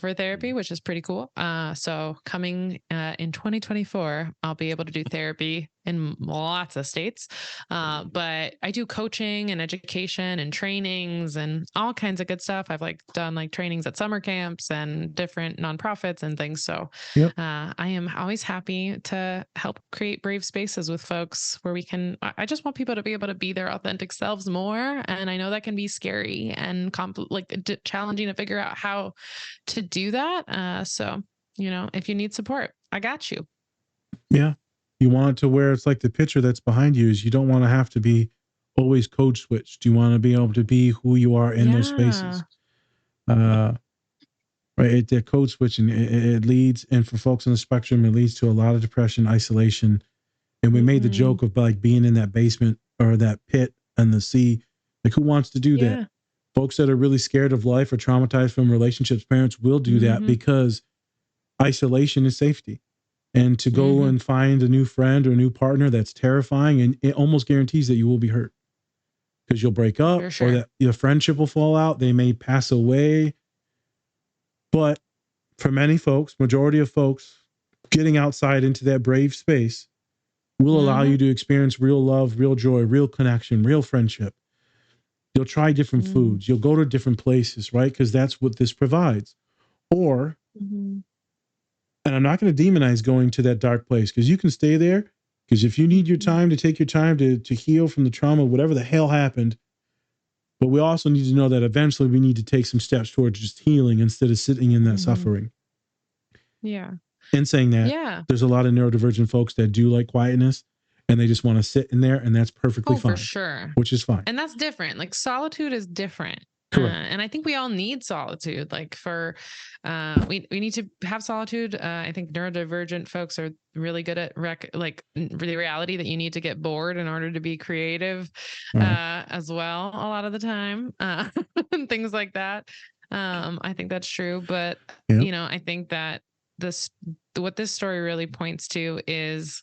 for therapy, which is pretty cool. So coming in 2024, I'll be able to do therapy in lots of states. But I do coaching and education and trainings and all kinds of good stuff. I've done trainings at summer camps and different nonprofits and things. So I am always happy to help create brave spaces with folks where I just want people to be able to be their authentic selves more. And I know that can be scary and challenging to figure out how to do that. So, if you need support, I got you. Yeah. You want it to where it's like the picture that's behind you is you don't want to have to be always code switched. You want to be able to be who you are in those spaces. Right. The code switching, it leads, and for folks on the spectrum, it leads to a lot of depression, isolation. And we made the joke of being in that basement or that pit and the sea. Who wants to do that? Folks that are really scared of life or traumatized from relationships, parents will do that because isolation is safety. And to go and find a new friend or a new partner, that's terrifying, and it almost guarantees that you will be hurt. because you'll break up or that your friendship will fall out. They may pass away. But for many folks, majority of folks, getting outside into that brave space will allow you to experience real love, real joy, real connection, real friendship. You'll try different foods. You'll go to different places, right? Because that's what this provides. Or, and I'm not going to demonize going to that dark place, because you can stay there. Because if you need your time to take your time to heal from the trauma, whatever the hell happened, but we also need to know that eventually we need to take some steps towards just healing instead of sitting in that suffering. Yeah. And saying that, there's a lot of neurodivergent folks that do like quietness and they just want to sit in there, and that's perfectly fine. For sure. Which is fine. And that's different. Like solitude is different. Correct. And I think we all need solitude. Like for, we need to have solitude. I think neurodivergent folks are really good at the reality that you need to get bored in order to be creative as well a lot of the time, and things like that. I think that's true. But, you know, I think that what this story really points to is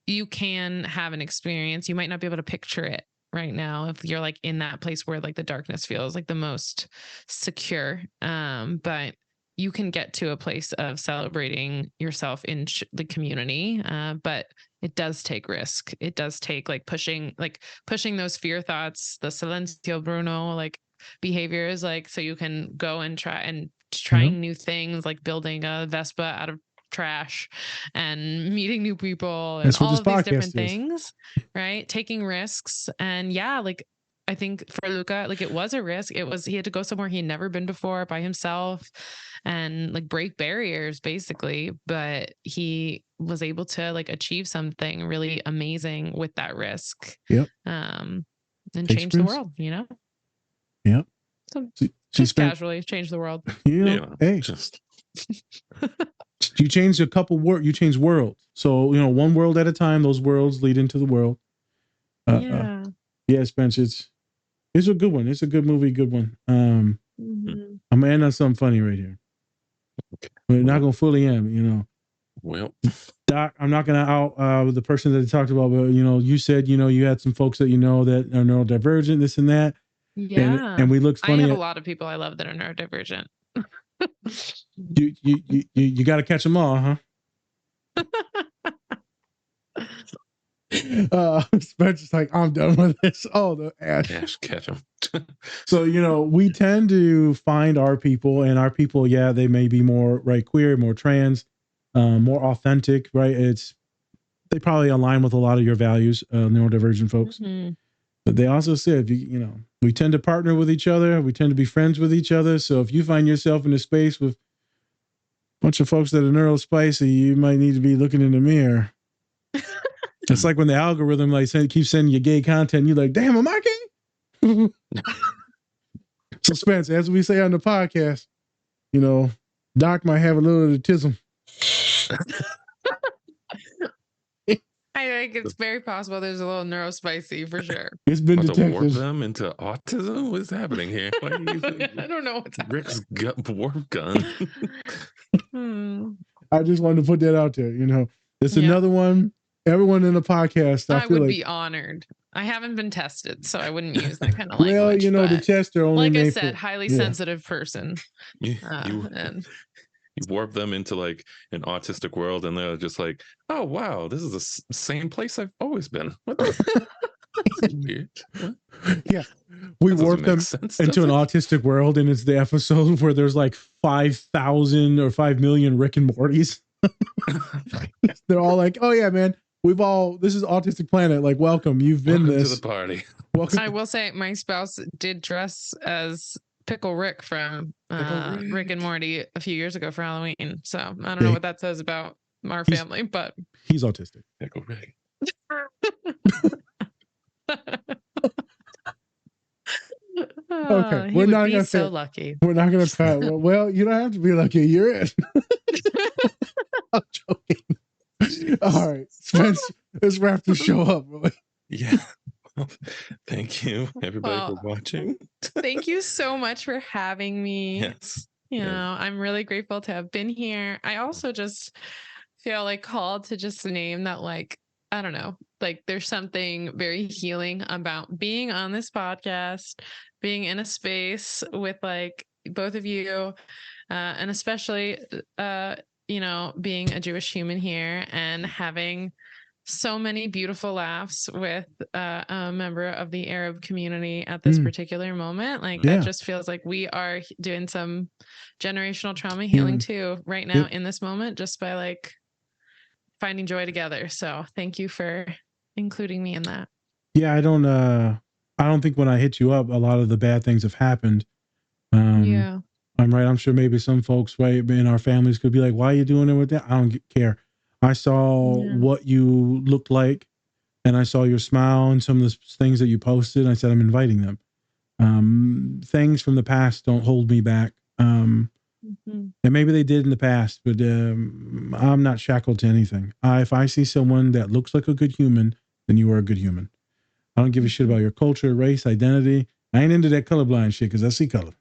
you can have an experience. You might not be able to picture it right now if you're like in that place where like the darkness feels like the most secure, but you can get to a place of celebrating yourself in the community, but it does take risk. It does take like pushing those fear thoughts, the silencio Bruno like behaviors, like so you can go and trying new things, like building a Vespa out of trash and meeting new people and all of these different things, right? Taking risks. And like I think for Luca, like it was a risk. He had to go somewhere he had never been before by himself and like break barriers basically, but he was able to like achieve something really amazing with that risk. And change the world, you know? So just casually change the world. Hey, you change a couple words, you change worlds. So, you know, one world at a time, those worlds lead into the world. Spencer, it's a good one. It's a good movie, good one. I'm gonna end on something funny right here. We're not gonna fully end, you know. Well, Doc, I'm not gonna out the person that I talked about, but you know, you said, you know, you had some folks that you know that are neurodivergent, this and that. And we looked funny. I have a lot of people I love that are neurodivergent. You got to catch them all, huh? Spencer's like, I'm done with this. Oh, the ash. Catch them. So, you know, we tend to find our people, and our people, they may be more queer, more trans, more authentic, right? They probably align with a lot of your values, neurodivergent folks. But they also said, you know, we tend to partner with each other. We tend to be friends with each other. So if you find yourself in a space with a bunch of folks that are neurospicy, you might need to be looking in the mirror. It's like when the algorithm keeps sending you gay content, you're like, damn, am I gay? So Spence, as we say on the podcast, you know, Doc might have a little autism. I think it's very possible there's a little neurospicy for sure. It's been detected. Warp them into autism? What's happening here? I don't know what's happening. Rick's warp gun. I just wanted to put that out there. You know, it's another one. Everyone in the podcast, I would be honored. I haven't been tested, so I wouldn't use that kind of language. Well, you know, the tester only. Like I said, highly sensitive person. You warp them into like an autistic world, and they're just like, "Oh wow, this is the same place I've always been." What the weird. What? Yeah, we warp them into an autistic world, and it's the episode where there's like 5,000 or 5 million Rick and Mortys. They're all like, "Oh yeah, man, this is Autistic Planet. Like, welcome, you've been welcome to the party." I will say, my spouse did dress as Pickle Rick from Rick and Morty a few years ago for Halloween. So I don't know what that says about our family, but he's autistic. Pickle Rick. Okay, we're not gonna so lucky. We're not gonna pat. Well, you don't have to be lucky. You're in. I'm joking. All right, Spence, let's wrap the show up. Really. Yeah. Thank you, everybody, for watching. Thank you so much for having me. Yes. You know, I'm really grateful to have been here. I also just feel like called to just name that, like, I don't know, like there's something very healing about being on this podcast, being in a space with like both of you, and especially, being a Jewish human here and having so many beautiful laughs with a member of the Arab community at this particular moment. Like that just feels like we are doing some generational trauma healing too right now in this moment, just by like finding joy together. So thank you for including me in that. Yeah, I don't think when I hit you up, a lot of the bad things have happened. Yeah. I'm right. I'm sure maybe some folks right in our families could be like, why are you doing it with that? I don't care. I saw what you looked like, and I saw your smile and some of the things that you posted. And I said, I'm inviting them. Things from the past don't hold me back. And maybe they did in the past, but I'm not shackled to anything. If I see someone that looks like a good human, then you are a good human. I don't give a shit about your culture, race, identity. I ain't into that colorblind shit because I see color.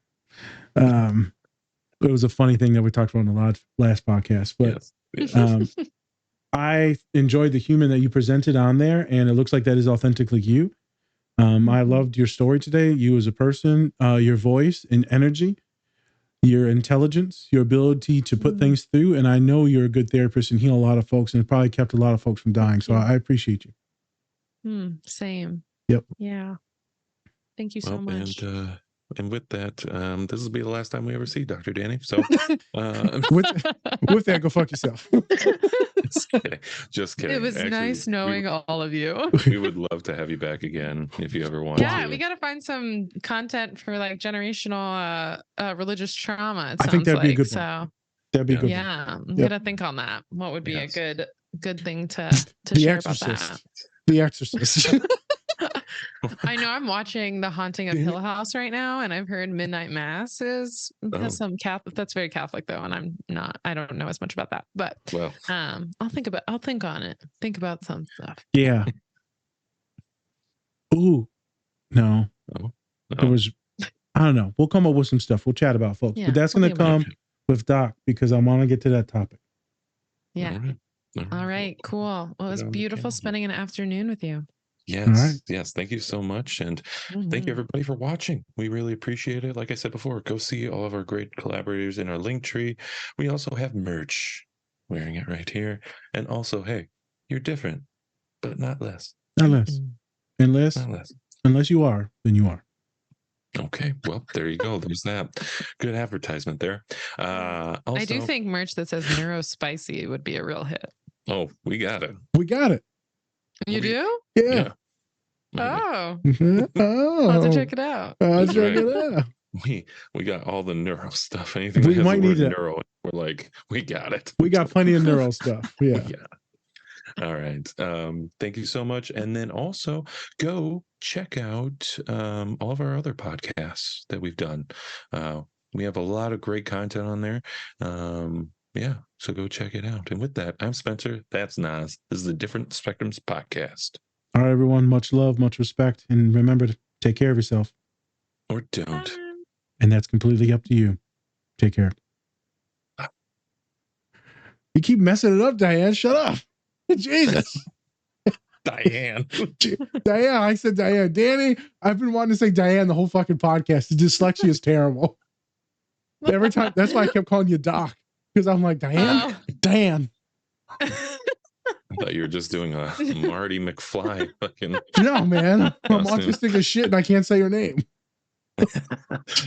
It was a funny thing that we talked about in the last podcast, but I enjoyed the human that you presented on there, and it looks like that is authentically you. I loved your story today. You as a person, your voice and energy, your intelligence, your ability to put things through. And I know you're a good therapist and heal a lot of folks, and it probably kept a lot of folks from dying. So I appreciate you. Same. Yep. Yeah. Thank you so much. And with that, this will be the last time we ever see Dr. Dani. So with that, go fuck yourself. Just kidding. It was nice knowing all of you. We would love to have you back again if you ever want to. Yeah, we got to find some content for like generational religious trauma. I think that'd be a good one. So that'd be a good. Yeah, I'm gonna think on that. What would be a good thing to share about that? The Exorcist. I know I'm watching The Haunting of Hill House right now, and I've heard Midnight Mass has some Catholic. That's very Catholic though, and I don't know as much about that. But I'll think on it. Think about some stuff. Yeah. Ooh, no. It was. I don't know. We'll come up with some stuff. We'll chat about folks, but that's going to come with Doc because I want to get to that topic. Yeah. All right. Cool. Well, it was beautiful spending an afternoon with you. Yes. Yes. Thank you so much. And thank you everybody for watching. We really appreciate it. Like I said before, go see all of our great collaborators in our link tree. We also have merch, wearing it right here. And also, hey, you're different, but not less. Not less. Unless you are, then you are. Okay. Well, there you go. There's that. Good advertisement there. Also, I do think merch that says neuro spicy would be a real hit. Oh, we got it. We got it. You do? Yeah. Oh. Oh. I'll have to check it out. I'll check it out. We got all the neuro stuff. Anything we that has might the word need neuro, we're like, we got it. We got plenty of neuro stuff. Yeah. All right. Thank you so much. And then also go check out all of our other podcasts that we've done. We have a lot of great content on there. So go check it out. And with that, I'm Spencer. That's Nas. This is the Different Spectrums podcast. All right, everyone. Much love, much respect. And remember to take care of yourself. Or don't. And that's completely up to you. Take care. You keep messing it up, Diane. Shut up. Jesus. Diane. Diane. I said Diane. Dani, I've been wanting to say Diane the whole fucking podcast. The dyslexia is terrible. Every time. That's why I kept calling you Doc. Because I'm like, Diane? Diane. I thought you were just doing a Marty McFly fucking. No, man. I'm autistic as shit and I can't say your name.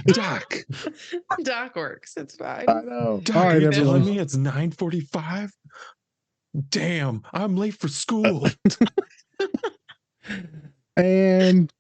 Doc. Doc works. It's fine. I know. Doc, all right, you're everyone. telling me it's 9:45? Damn, I'm late for school. And